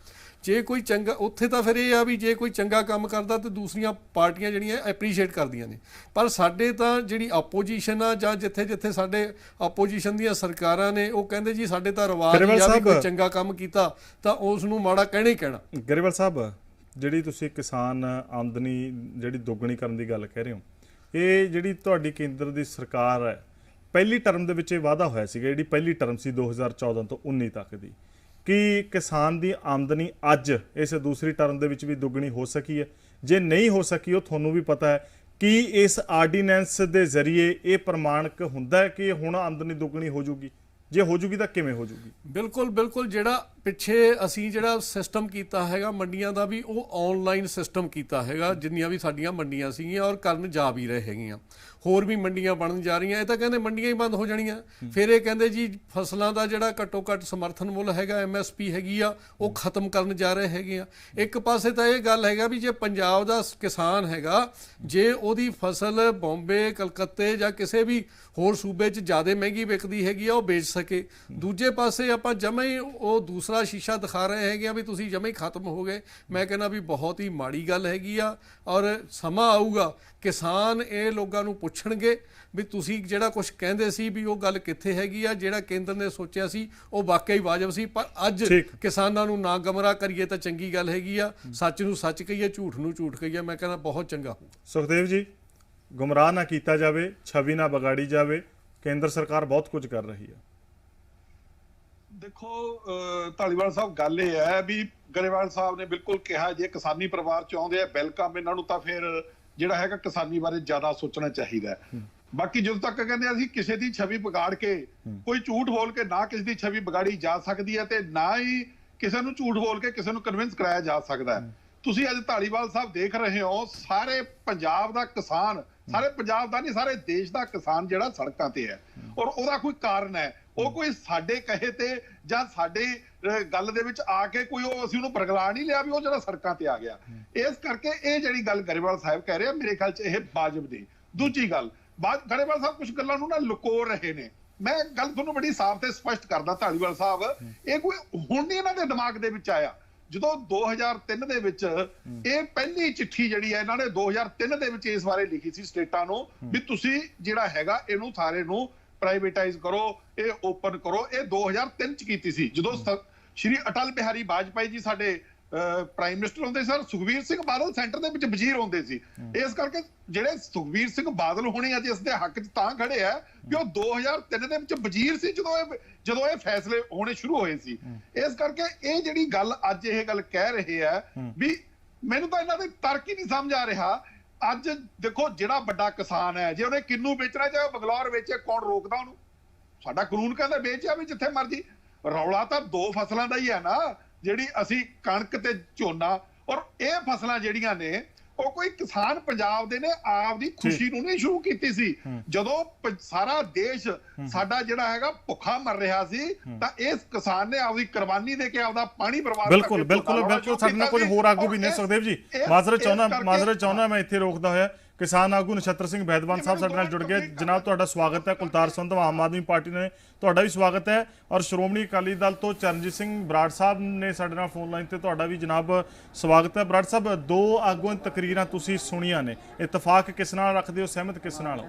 ਜੇ ਕੋਈ ਚੰਗਾ, ਉੱਥੇ ਤਾਂ ਫਿਰ ਇਹ ਆ ਵੀ ਜੇ ਕੋਈ ਚੰਗਾ ਕੰਮ ਕਰਦਾ ਤਾਂ ਦੂਸਰੀਆਂ ਪਾਰਟੀਆਂ ਜਿਹੜੀਆਂ ਐਪਰੀਸ਼ੀਏਟ ਕਰਦੀਆਂ ਨੇ। ਪਰ ਸਾਡੇ ਤਾਂ ਜਿਹੜੀ ਆਪੋਜੀਸ਼ਨ ਆ ਜਾਂ ਜਿੱਥੇ ਜਿੱਥੇ ਸਾਡੇ ਆਪੋਜੀਸ਼ਨ ਦੀਆਂ ਸਰਕਾਰਾਂ ਨੇ, ਉਹ ਕਹਿੰਦੇ ਜੀ ਸਾਡੇ ਤਾਂ ਰਿਵਾਜ ਆ ਵੀ ਕੋਈ ਚੰਗਾ ਕੰਮ ਕੀਤਾ ਤਾਂ ਉਸ ਨੂੰ ਮਾੜਾ ਕਹਿਣਾ ਹੀ ਕਹਿਣਾ। ਗਰੇਵਾਲ ਸਾਹਿਬ, ਜਿਹੜੀ ਤੁਸੀਂ ਕਿਸਾਨ ਆਮਦਨੀ ਜਿਹੜੀ ਦੁੱਗਣੀ ਕਰਨ ਦੀ ਗੱਲ ਕਹਿ ਰਹੇ ਹੋ, ਇਹ ਜਿਹੜੀ ਤੁਹਾਡੀ ਕੇਂਦਰ ਦੀ ਸਰਕਾਰ ਹੈ, ਪਹਿਲੀ ਟਰਮ ਦੇ ਵਿੱਚ ਇਹ ਵਾਅਦਾ ਹੋਇਆ ਸੀਗਾ, ਜਿਹੜੀ ਪਹਿਲੀ ਟਰਮ ਸੀ 2014 ਤੋਂ 19 ਤੱਕ ਦੀ, ਕਿ ਕਿਸਾਨ ਦੀ ਆਮਦਨੀ ਅੱਜ ਇਸ ਦੂਸਰੀ ਟਰਮ ਦੇ ਵਿੱਚ ਵੀ ਦੁੱਗਣੀ ਹੋ ਸਕੀ ਹੈ? ਜੇ ਨਹੀਂ ਹੋ ਸਕੀ, ਉਹ ਤੁਹਾਨੂੰ ਵੀ ਪਤਾ ਹੈ ਕਿ ਇਸ ਆਰਡੀਨੈਂਸ ਦੇ ਜ਼ਰੀਏ ਇਹ ਪ੍ਰਮਾਣਿਕ ਹੁੰਦਾ ਹੈ ਕਿ ਹੁਣ ਆਮਦਨੀ ਦੁੱਗਣੀ ਹੋ ਜੂਗੀ? ਜੇ ਹੋ ਜੂਗੀ ਤਾਂ ਕਿਵੇਂ ਹੋ ਜੂਗੀ? ਬਿਲਕੁਲ ਬਿਲਕੁਲ। ਜਿਹੜਾ ਪਿੱਛੇ ਅਸੀਂ ਜਿਹੜਾ ਸਿਸਟਮ ਕੀਤਾ ਹੈਗਾ ਮੰਡੀਆਂ ਦਾ ਵੀ, ਉਹ ਆਨਲਾਈਨ ਸਿਸਟਮ ਕੀਤਾ ਹੈਗਾ। ਜਿੰਨੀਆਂ ਵੀ ਸਾਡੀਆਂ ਮੰਡੀਆਂ ਸੀਗੀਆਂ ਔਰ ਕਰਨ ਜਾ ਵੀ ਰਹੇ ਹੈਗੀਆਂ, ਹੋਰ ਵੀ ਮੰਡੀਆਂ ਬਣਨ ਜਾ ਰਹੀਆਂ। ਇਹ ਤਾਂ ਕਹਿੰਦੇ ਮੰਡੀਆਂ ਹੀ ਬੰਦ ਹੋ ਜਾਣੀਆਂ। ਫਿਰ ਇਹ ਕਹਿੰਦੇ ਜੀ ਫਸਲਾਂ ਦਾ ਜਿਹੜਾ ਘੱਟੋ ਘੱਟ ਸਮਰਥਨ ਮੁੱਲ ਹੈਗਾ, MSP ਹੈਗੀ ਆ, ਉਹ ਖਤਮ ਕਰਨ ਜਾ ਰਹੇ ਹੈਗੇ ਆ। ਇੱਕ ਪਾਸੇ ਤਾਂ ਇਹ ਗੱਲ ਹੈਗਾ ਵੀ ਜੇ ਪੰਜਾਬ ਦਾ ਕਿਸਾਨ ਹੈਗਾ, ਜੇ ਉਹਦੀ ਫਸਲ ਬੰਬੇ, ਕਲਕੱਤੇ ਜਾਂ ਕਿਸੇ ਵੀ ਹੋਰ ਸੂਬੇ 'ਚ ਜ਼ਿਆਦਾ ਮਹਿੰਗੀ ਵਿਕਦੀ ਹੈਗੀ ਆ, ਉਹ ਵੇਚ ਸਕੇ। ਦੂਜੇ ਪਾਸੇ ਆਪਾਂ ਜਮਾਂ ਹੀ ਉਹ ਦੂਸਰਾ ਸ਼ੀਸ਼ਾ ਦਿਖਾ ਰਹੇ ਹੈਗੇ ਆ ਵੀ ਤੁਸੀਂ ਜਮਾਂ ਹੀ ਖਤਮ ਹੋ ਗਏ। ਮੈਂ ਕਹਿੰਦਾ ਵੀ ਬਹੁਤ ਹੀ ਮਾੜੀ ਗੱਲ ਹੈਗੀ ਆ। ਔਰ ਸਮਾਂ ਆਊਗਾ ਕਿਸਾਨ ਇਹ ਲੋਕਾਂ ਨੂੰ ਪੁੱਛਣਗੇ ਵੀ ਤੁਸੀਂ ਜਿਹੜਾ ਕੁਝ ਕਹਿੰਦੇ ਸੀ ਵੀ ਉਹ ਗੱਲ ਕਿੱਥੇ ਹੈਗੀ ਆ। ਜਿਹੜਾ ਕੇਂਦਰ ਨੇ ਸੋਚਿਆ ਸੀ ਉਹ ਵਾਕਈ ਵਾਜਬ ਸੀ, ਪਰ ਅੱਜ ਕਿਸਾਨਾਂ ਨੂੰ ਨਾ ਗਮਰਾਹ ਕਰੀਏ ਤਾਂ ਚੰਗੀ ਗੱਲ ਹੈਗੀ ਆ। ਸੱਚ ਨੂੰ ਸੱਚ ਕਹੀਏ, ਝੂਠ ਨੂੰ ਝੂਠ ਕਹੀਏ। ਮੈਂ ਕਹਿੰਦਾ ਬਹੁਤ ਚੰਗਾ ਹੋਊ। ਸੁਖਦੇਵ ਜੀ, ਗੁੰਮਰਾਹ ਨਾ ਕੀਤਾ ਜਾਵੇ, ਛਵੀ ਨਾ ਵਿਗਾੜੀ ਜਾਵੇ। ਕੇਂਦਰ ਸਰਕਾਰ ਬਹੁਤ ਕੁਝ ਕਰ ਰਹੀ ਹੈ। ਦੇਖੋ ਧਾਲੀਵਾਲ ਸਾਹਿਬ, ਗੱਲ ਇਹ ਹੈ ਵੀ ਗਰੇਵਾਲ ਸਾਹਿਬ ਨੇ ਬਿਲਕੁਲ ਕਿਹਾ ਜੇ ਕਿਸਾਨੀ ਪਰਿਵਾਰ ਚ ਆਉਂਦੇ ਆ ਵੈਲਕਮ, ਇਹਨਾਂ ਨੂੰ ਤਾਂ ਫਿਰ ਜਿਹੜਾ ਹੈਗਾ ਕਿਸਾਨੀ ਬਾਰੇ ਜ਼ਿਆਦਾ ਸੋਚਣਾ ਚਾਹੀਦਾ ਹੈ। ਬਾਕੀ ਜਦੋਂ ਤੱਕ ਕਹਿੰਦੇ ਅਸੀਂ ਕਿਸੇ ਦੀ ਛਵੀ ਵਿਗਾੜ ਕੇ, ਕੋਈ ਝੂਠ ਬੋਲ ਕੇ ਨਾ ਕਿਸੇ ਦੀ ਛਵੀ ਵਿਗਾੜੀ ਜਾ ਸਕਦੀ ਹੈ ਤੇ ਨਾ ਹੀ ਕਿਸੇ ਨੂੰ ਝੂਠ ਬੋਲ ਕੇ ਕਿਸੇ ਨੂੰ ਕਨਵਿੰਸ ਕਰਾਇਆ ਜਾ ਸਕਦਾ ਹੈ। ਤੁਸੀਂ ਅੱਜ ਧਾਲੀਵਾਲ ਸਾਹਿਬ ਦੇਖ ਰਹੇ ਹੋ, ਸਾਰੇ ਪੰਜਾਬ ਦਾ ਕਿਸਾਨ, ਸਾਰੇ ਪੰਜਾਬ ਦਾ ਨਹੀਂ ਸਾਰੇ ਦੇਸ਼ ਦਾ ਕਿਸਾਨ ਜਿਹੜਾ ਸੜਕਾਂ ਤੇ ਹੈ, ਔਰ ਉਹਦਾ ਕੋਈ ਕਾਰਨ ਹੈ। ਉਹ ਕੋਈ ਸਾਡੇ ਕਹੇ ਤੇ ਜਾਂ ਸਾਡੇ ਗੱਲ ਦੇ ਵਿੱਚ ਆ ਕੇ ਕੋਈ ਉਹ ਅਸੀਂ ਉਹਨੂੰ ਬਰਗਲਾ ਨਹੀਂ ਲਿਆ ਵੀ ਉਹ ਜਿਹੜਾ ਸੜਕਾਂ ਤੇ ਆ ਗਿਆ। ਇਸ ਕਰਕੇ ਇਹ ਜਿਹੜੀ ਗੱਲ ਗਰੇਵਾਲ ਸਾਹਿਬ ਕਹਿ ਰਹੇ ਆ, ਮੇਰੇ ਖਿਆਲ 'ਚ ਇਹ ਵਾਜਬ ਨਹੀਂ। ਦੂਜੀ ਗੱਲ, ਗਰੇਵਾਲ ਸਾਹਿਬ ਕੁਝ ਗੱਲਾਂ ਨੂੰ ਨਾ ਲੁਕੋ ਰਹੇ ਨੇ। ਮੈਂ ਗੱਲ ਤੁਹਾਨੂੰ ਬੜੀ ਸਾਫ਼ ਤੇ ਸਪਸ਼ਟ ਕਰਦਾ ਧਾਲੀਵਾਲ ਸਾਹਿਬ, ਇਹ ਕੋਈ ਹੁਣ ਨਹੀਂ ਇਹਨਾਂ ਦੇ ਦਿਮਾਗ ਦੇ ਵਿੱਚ ਆਇਆ। ਜਦੋਂ 2003 ਦੇ ਵਿੱਚ ਇਹ ਪਹਿਲੀ ਚਿੱਠੀ ਜਿਹੜੀ ਹੈ ਇਹਨਾਂ ਨੇ 2003 ਦੇ ਵਿੱਚ ਇਸ ਬਾਰੇ ਲਿਖੀ ਸੀ ਸਟੇਟਾਂ ਨੂੰ ਵੀ ਤੁਸੀਂ ਜਿਹੜਾ ਹੈਗਾ ਇਹਨੂੰ ਸਾਰੇ ਨੂੰ ਪ੍ਰਾਈਵੇਟਾਈਜ਼ ਕਰੋ, ਇਹ ਓਪਨ ਕਰੋ। ਇਹ 2003 ਚ ਕੀਤੀ ਸੀ ਜਦੋਂ ਸ਼੍ਰੀ ਅਟਲ ਬਿਹਾਰੀ ਵਾਜਪਾਈ ਜੀ ਸਾਡੇ ਪ੍ਰਾਈਮ ਮਿਨਿਸਟਰ ਹੁੰਦੇ ਸਰ, ਸੁਖਬੀਰ ਸਿੰਘ ਬਾਦਲ ਸੈਂਟਰ ਦੇ ਵਿੱਚ ਵਜ਼ੀਰ ਹੁੰਦੇ ਸੀ। ਇਸ ਕਰਕੇ ਜਿਹੜੇ ਸੁਖਬੀਰ ਸਿੰਘ ਬਾਦਲ ਹੋਣੇ ਅੱਜ ਇਸ ਦੇ ਹੱਕ 'ਚ ਤਾਂ ਖੜੇ ਆ ਕਿ ਉਹ 2003 ਦੇ ਵਿੱਚ ਵਜ਼ੀਰ ਸੀ ਜਦੋਂ ਇਹ ਫੈਸਲੇ ਹੋਣੇ ਸ਼ੁਰੂ ਹੋਏ ਸੀ। ਇਸ ਕਰਕੇ ਇਹ ਜਿਹੜੀ ਗੱਲ ਅੱਜ ਇਹ ਗੱਲ ਕਹਿ ਰਹੇ ਆ ਵੀ ਮੈਨੂੰ ਤਾਂ ਇਹਨਾਂ ਦੇ ਤਰਕ ਹੀ ਨਹੀਂ ਸਮਝ ਆ ਰਿਹਾ। ਅੱਜ ਦੇਖੋ ਜਿਹੜਾ ਵੱਡਾ ਕਿਸਾਨ ਹੈ, ਜੇ ਉਹਨੇ ਕਿੰਨੂ ਵੇਚਣਾ ਚਾਹੇ ਬੰਗਲੌਰ ਵੇਚੇ, ਕੌਣ ਰੋਕਦਾ ਉਹਨੂੰ? ਸਾਡਾ ਕਾਨੂੰਨ ਕਹਿੰਦਾ ਵੇਚਿਆ ਵੀ ਜਿੱਥੇ ਮਰਜੀ। ਰੌਲਾ ਤਾਂ ਦੋ ਫਸਲਾਂ ਦਾ ਹੀ ਹੈ ਨਾ, ਜਿਹੜੀ ਅਸੀਂ ਕਣਕ ਤੇ ਝੋਨਾ। ਔਰ ਇਹ ਫਸਲਾਂ ਜਿਹੜੀਆਂ ਨੇ ਉਹ ਕੋਈ ਕਿਸਾਨ ਪੰਜਾਬ ਦੇ ਨੇ ਆਪਦੀ ਖੁਸ਼ੀ ਨੂੰ ਨਹੀਂ ਸ਼ੁਰੂ ਕੀਤੀ ਸੀ। ਜਦੋਂ ਸਾਰਾ ਦੇਸ਼ ਸਾਡਾ ਜਿਹੜਾ ਹੈਗਾ ਭੁੱਖਾ ਮਰ ਰਿਹਾ ਸੀ ਤਾਂ ਇਸ ਕਿਸਾਨ ਨੇ ਆਪਦੀ ਕੁਰਬਾਨੀ ਦੇ ਕੇ ਆਪਦਾ ਪਾਣੀ ਬਰਬਾਦ ਕਰਕੇ ਬਿਲਕੁਲ ਬਿਲਕੁਲ ਬਿਲਕੁਲ। ਸਾਡੇ ਨਾਲ ਕੁਝ ਹੋਰ ਆਗੂ ਵੀ ਨੇ। ਸੁਖਦੇਵ ਜੀ, ਮਾਜ਼ਰਤ ਚਾਹੁੰਦਾ ਮੈਂ ਇੱਥੇ ਰੋਕਦਾ ਹੋਇਆ। ਕਿਸਾਨ ਆਗੂ ਨਛੱਤਰ ਸਿੰਘ ਬੈਦਵਾਨ ਸਾਹਿਬ ਸਾਡੇ ਨਾਲ ਜੁੜ ਗਏ। ਜਨਾਬ ਤੁਹਾਡਾ ਸਵਾਗਤ ਹੈ। ਕੁਲਤਾਰ ਸੰਧਵਾ ਆਮ ਆਦਮੀ ਪਾਰਟੀ ਨੇ, ਤੁਹਾਡਾ ਵੀ ਸਵਾਗਤ ਹੈ। ਔਰ ਸ਼੍ਰੋਮਣੀ ਅਕਾਲੀ ਦਲ ਤੋਂ ਚਰਨਜੀਤ ਸਿੰਘ ਬਰਾੜ ਸਾਹਿਬ ਨੇ ਸਾਡੇ ਨਾਲ ਫੋਨ ਲਾਈਨ ਤੇ, ਤੁਹਾਡਾ ਵੀ ਜਨਾਬ ਸਵਾਗਤ ਹੈ। ਬਰਾੜ ਸਾਹਿਬ, ਦੋ ਆਗੂਆਂ ਦੀਆਂ ਤਕਰੀਰਾਂ ਤੁਸੀਂ ਸੁਣੀਆਂ ਨੇ, ਇਤਫਾਕ ਕਿਸ ਨਾਲ ਰੱਖਦੇ ਹੋ, ਸਹਿਮਤ ਕਿਸ ਨਾਲ ਹੋ?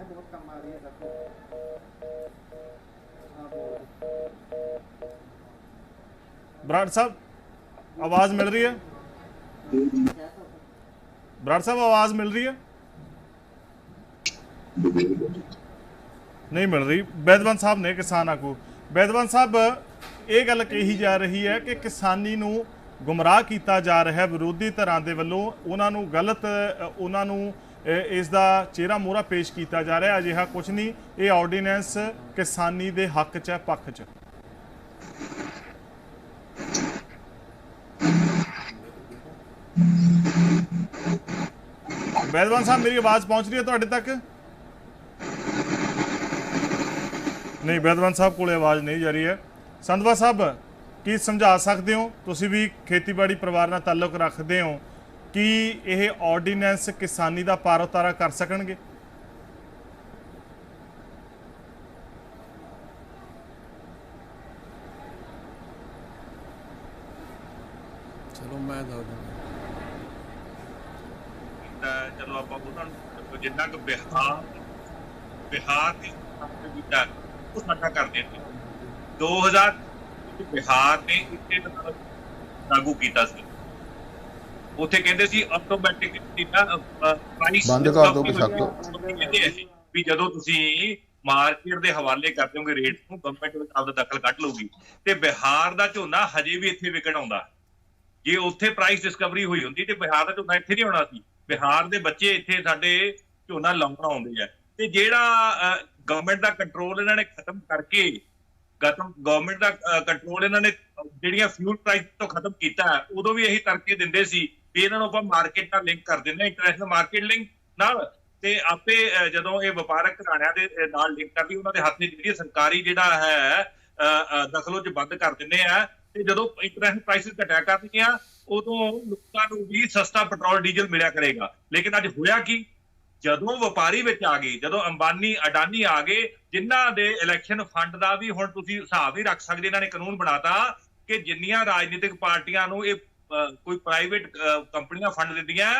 ਬਰਾੜ ਸਾਹਿਬ ਆਵਾਜ਼ ਮਿਲ ਰਹੀ ਹੈ? ਬਰਾੜ ਸਾਹਿਬ ਆਵਾਜ਼ ਮਿਲ ਰਹੀ ਹੈ? ਨਹੀਂ ਮਿਲ ਰਹੀ। ਬੈਦਵਾਨ ਸਾਹਿਬ ਨੇ ਕਿਸਾਨ ਆਗੂ। ਬੈਦਵਾਨ ਸਾਹਿਬ, ਇਹ ਗੱਲ ਕਹੀ ਜਾ ਰਹੀ ਹੈ ਕਿ ਕਿਸਾਨੀ ਨੂੰ ਗੁੰਮਰਾਹ ਕੀਤਾ ਜਾ ਰਿਹਾ ਹੈ ਵਿਰੋਧੀ ਧਿਰਾਂ ਦੇ ਵੱਲੋਂ, ਉਹਨਾਂ ਨੂੰ ਗਲਤ, ਉਹਨਾਂ ਨੂੰ ਇਸ ਦਾ ਚਿਹਰਾ ਮੋਹਰਾ ਪੇਸ਼ ਕੀਤਾ ਜਾ ਰਿਹਾ। ਅਜਿਹਾ ਕੁਝ ਨਹੀਂ, ਇਹ ਆਰਡੀਨੈਂਸ ਕਿਸਾਨੀ ਦੇ ਹੱਕ 'ਚ ਹੈ, ਪੱਖ 'ਚ। ਬੈਦਵਾਨ ਸਾਹਿਬ, ਮੇਰੀ ਆਵਾਜ਼ ਪਹੁੰਚ ਰਹੀ ਹੈ ਤੁਹਾਡੇ ਤੱਕ? ਨਹੀਂ, ਬੈਦਵਾਨ ਸਾਹਿਬ ਕੋਲੇ ਆਵਾਜ਼ ਨਹੀਂ ਜਾ ਰਹੀ ਹੈ। ਸੰਧਵਾ ਸਾਹਿਬ, ਕੀ ਸਮਝਾ ਸਕਦੇ ਹੋ, ਤੁਸੀਂ ਵੀ ਖੇਤੀਬਾੜੀ ਪਰਿਵਾਰ ਨਾਲ ਤਾਲੁਕ ਰੱਖਦੇ ਹੋ, ਕਿ ਇਹ ਆਰਡੀਨੈਂਸ ਕਿਸਾਨੀ ਦਾ ਪਾਰ ਉਤਾਰਾ ਕਰ ਸਕਣਗੇ? ਚਲੋ ਮੈਂ ਦੱਸ ਦਿੰਦਾ। ਚਲੋ ਆਪਾਂ ਉਹਨਾਂ ਜਿੰਨਾ ਕੁ ਬਿਹਾਰ ਦੀ ਉਹ ਸਾਡਾ ਕਰਦੇ ਸੀ 2000 ਬਿਹਾਰ ਨੇ ਇੱਥੇ ਲਾਗੂ ਕੀਤਾ ਸੀ। ਉੱਥੇ ਕਹਿੰਦੇ ਸੀ ਆਟੋਮੈਟਿਕ ਪ੍ਰਾਈਸ ਬੰਦ ਕਰ ਦਿਓ। ਕਹਿੰਦੇ ਅਸੀਂ ਵੀ ਜਦੋਂ ਤੁਸੀਂ ਮਾਰਕੀਟ ਦੇ ਹਵਾਲੇ ਕਰ ਦਿਓਗੇ ਰੇਟ ਨੂੰ, ਗਵਰਨਮੈਂਟ ਵਿੱਚ ਆਪਦਾ ਦਖਲ ਕੱਢ ਲਊਗੀ। ਤੇ ਬਿਹਾਰ ਦਾ ਝੋਨਾ ਹਜੇ ਵੀ ਇੱਥੇ ਵਿਕਣ ਆਉਂਦਾ। ਜੇ ਉੱਥੇ ਪ੍ਰਾਈਸ ਡਿਸਕਵਰੀ ਹੋਈ ਹੁੰਦੀ ਤੇ ਬਿਹਾਰ ਦਾ ਝੋਨਾ ਇੱਥੇ ਨਹੀਂ ਆਉਣਾ ਸੀ। ਬਿਹਾਰ ਦੇ ਬੱਚੇ ਇੱਥੇ ਸਾਡੇ ਝੋਨਾ ਲਾਉਣ ਆਉਂਦੇ ਆ। ਤੇ ਜਿਹੜਾ ਗਵਰਨਮੈਂਟ ਦਾ ਕੰਟਰੋਲ ਇਹਨਾਂ ਨੇ ਖਤਮ ਕਰਕੇ, ਗਵਰਨਮੈਂਟ ਦਾ ਕੰਟਰੋਲ ਇਹਨਾਂ ਨੇ ਜਿਹੜੀਆਂ ਫਿਊਲ ਪ੍ਰਾਈਸ ਤੋਂ ਖਤਮ ਕੀਤਾ, ਉਦੋਂ ਵੀ ਇਹੀ ਤਰਕੇ ਦਿੰਦੇ ਸੀ ਵੀ ਇਹਨਾਂ ਨੂੰ ਆਪਾਂ ਮਾਰਕੀਟ ਨਾਲ ਲਿੰਕ ਕਰ ਦਿੰਦੇ, ਇੰਟਰਨੈਸ਼ਨਲ ਮਾਰਕੀਟ ਲਿੰਕ ਨਾਲ। ਤੇ ਆਪੇ ਜਦੋਂ ਇਹ ਵਪਾਰਕ ਘਰਾਣਿਆਂ ਦੇ ਨਾਲ ਲਿੰਕ ਕਰਦੀ, ਉਹਨਾਂ ਦੇ ਹੱਥ ਵਿੱਚ ਜਿਹੜੀ ਸਰਕਾਰੀ ਜਿਹੜਾ ਹੈ ਦਖਲ ਚ ਬੰਦ ਕਰ ਦਿੰਦੇ ਆ। ਤੇ ਜਦੋਂ ਇੰਟਰਨੈਸ਼ਨਲ ਪ੍ਰਾਈਸਿਸ ਘਟਿਆ ਕਰਦੀਆਂ, ਉਦੋਂ ਲੋਕਾਂ ਨੂੰ ਵੀ ਸਸਤਾ ਪੈਟਰੋਲ ਡੀਜ਼ਲ ਮਿਲਿਆ ਕਰੇਗਾ। ਲੇਕਿਨ ਅੱਜ ਹੋਇਆ ਕੀ, ਜਦੋਂ ਵਪਾਰੀ ਵਿੱਚ ਆ ਗਏ, ਜਦੋਂ ਅੰਬਾਨੀ ਅਡਾਨੀ ਆ ਗਏ, ਜਿਨ੍ਹਾਂ ਦੇ ਇਲੈਕਸ਼ਨ ਫੰਡ ਦਾ ਵੀ ਹੁਣ ਤੁਸੀਂ ਹਿਸਾਬ ਨਹੀਂ ਰੱਖ ਸਕਦੇ, ਇਹਨਾਂ ਨੇ ਕਾਨੂੰਨ ਬਣਾਤਾ ਕਿ ਜਿੰਨੀਆਂ ਰਾਜਨੀਤਿਕ ਪਾਰਟੀਆਂ ਨੂੰ ਇਹ ਕੋਈ ਪ੍ਰਾਈਵੇਟ ਕੰਪਨੀਆਂ ਫੰਡ ਦਿੰਦੀਆਂ,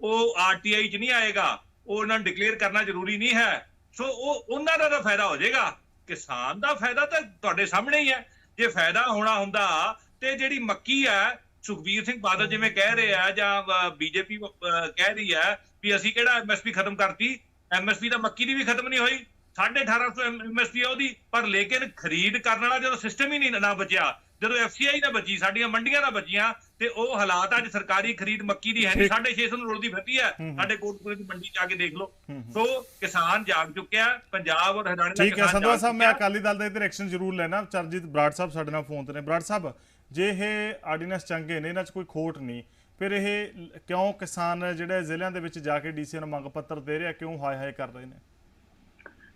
ਉਹ ਆਰਟੀਆਈ 'ਚ ਨਹੀਂ ਆਏਗਾ, ਉਹ ਉਹਨਾਂ ਨੂੰ ਡਿਕਲੇਅਰ ਕਰਨਾ ਜ਼ਰੂਰੀ ਨਹੀਂ ਹੈ। ਸੋ ਉਹਨਾਂ ਦਾ ਤਾਂ ਫਾਇਦਾ ਹੋ ਜਾਏਗਾ। ਕਿਸਾਨ ਦਾ ਫਾਇਦਾ ਤਾਂ ਤੁਹਾਡੇ ਸਾਹਮਣੇ ਹੀ ਹੈ। ਜੇ ਫਾਇਦਾ ਹੋਣਾ ਹੁੰਦਾ ਤੇ ਜਿਹੜੀ ਮੱਕੀ ਹੈ, ਸੁਖਬੀਰ ਸਿੰਘ ਬਾਦਲ ਜਿਵੇਂ ਕਹਿ ਰਹੇ ਆ ਜਾਂ ਬੀਜੇਪੀ ਕਹਿ ਰਹੀ ਹੈ ਵੀ ਅਸੀਂ ਕਿਹੜਾ ਐਮਐਸਪੀ ਖਤਮ ਕਰਤੀ, ਐਮਐਸਪੀ ਤਾਂ ਮੱਕੀ ਦੀ ਵੀ ਖਤਮ ਨਹੀਂ ਹੋਈ, 1850 ਐਮਐਸਪੀ ਆ ਉਹਦੀ। ਪਰ ਲੇਕਿਨ ਖਰੀਦ ਕਰਨ ਵਾਲਾ ਜਦੋਂ ਸਿਸਟਮ ਹੀ ਨਹੀਂ ਨਾ ਬਚਿਆ, ਜਦੋਂ ਐਫਸੀਆਈ ਨਾ ਬਚੀ, ਸਾਡੀਆਂ ਮੰਡੀਆਂ ਨਾ ਬਚੀਆਂ, ਤੇ ਉਹ ਹਾਲਾਤ ਅੱਜ ਸਰਕਾਰੀ ਖਰੀਦ ਮੱਕੀ ਦੀ ਹੈ ਨਹੀਂ, 650 ਨੂੰ ਰੁਲਦੀ ਫਿਰਦੀ ਹੈ। ਸਾਡੇ ਕੋਟਪੁਰੇ ਦੀ ਮੰਡੀ ਜਾ ਕੇ ਦੇਖ ਲਓ। ਸੋ ਕਿਸਾਨ ਜਾਗ ਚੁੱਕਿਆ, ਪੰਜਾਬ ਔਰ ਹਰਿਆਣਾ ਦਾ ਠੀਕ ਹੈ ਸੰਧਵਾ ਸਾਹਿਬ, ਮੈਂ ਅਕਾਲੀ ਦਲ ਦਾ ਇਹਦੇ ਐਕਸ਼ਨ ਜ਼ਰੂਰ ਲੈਣਾ। ਚਰਨਜੀਤ ਬਰਾੜ ਸਾਹਿਬ ਸਾਡੇ ਨਾਲ ਫੋਨ ਤੇ ਨੇ। ਬਰਾੜ ਸਾਹਿਬ, ਜੇ ਇਹ ਆਰਡੀਨੈਂਸ ਚੰਗੇ ਨੇ, ਇਹਨਾਂ 'ਚ ਕੋਈ ਖੋਟ ਨਹੀਂ, ਫਿਰ ਇਹ ਕਿਉਂ ਕਿਸਾਨ ਜਿਹੜੇ ਜ਼ਿਲ੍ਹਿਆਂ ਦੇ ਵਿੱਚ ਜਾ ਕੇ ਡੀਸੀ ਨੂੰ ਮੰਗ ਪੱਤਰ ਦੇ ਰਿਹਾ, ਕਿਉਂ ਹਾਏ ਹਾਏ ਕਰ ਰਹੇ ਨੇ?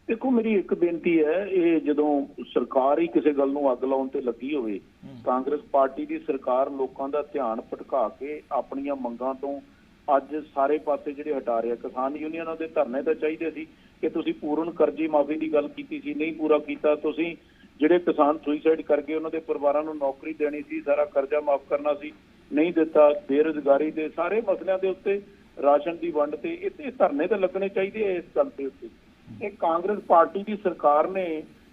ਦੇਖੋ, ਮੇਰੀ ਇੱਕ ਬੇਨਤੀ ਹੈ, ਇਹ ਜਦੋਂ ਸਰਕਾਰ ਹੀ ਕਿਸੇ ਗੱਲ ਨੂੰ ਅੱਗ ਲਾਉਣ ਤੇ ਲੱਗੀ ਹੋਵੇ, ਕਾਂਗਰਸ ਪਾਰਟੀ ਦੀ ਸਰਕਾਰ ਲੋਕਾਂ ਦਾ ਧਿਆਨ ਭਟਕਾ ਕੇ ਆਪਣੀਆਂ ਮੰਗਾਂ ਤੋਂ ਅੱਜ ਸਾਰੇ ਪਾਸੇ ਜਿਹੜੇ ਹਟਾ ਰਿਹਾ। ਕਿਸਾਨ ਯੂਨੀਅਨਾਂ ਦੇ ਧਰਨੇ ਤਾਂ ਚਾਹੀਦੇ ਸੀ ਕਿ ਤੁਸੀਂ ਪੂਰਨ ਕਰਜ਼ੀ ਮਾਫੀ ਦੀ ਗੱਲ ਕੀਤੀ ਸੀ, ਨਹੀਂ ਪੂਰਾ ਕੀਤਾ। ਤੁਸੀਂ ਜਿਹੜੇ ਕਿਸਾਨ ਸੁਈਸਾਈਡ ਕਰ ਗਏ, ਉਹਨਾਂ ਦੇ ਪਰਿਵਾਰਾਂ ਨੂੰ ਨੌਕਰੀ ਦੇਣੀ ਸੀ, ਸਾਰਾ ਕਰਜ਼ਾ ਮਾਫ ਕਰਨਾ ਸੀ, ਨਹੀਂ ਦਿੱਤਾ। ਬੇਰੁਜ਼ਗਾਰੀ ਦੇ ਸਾਰੇ ਮਸਲਿਆਂ ਦੇ ਉੱਤੇ, ਰਾਸ਼ਨ ਦੀ ਵੰਡ ਤੇ, ਇਹ ਧਰਨੇ ਤਾਂ ਲੱਗਣੇ ਚਾਹੀਦੇ ਆ ਇਸ ਗੱਲ ਦੇ ਉੱਤੇ। ਇਹ ਕਾਂਗਰਸ ਪਾਰਟੀ ਦੀ ਸਰਕਾਰ ਨੇ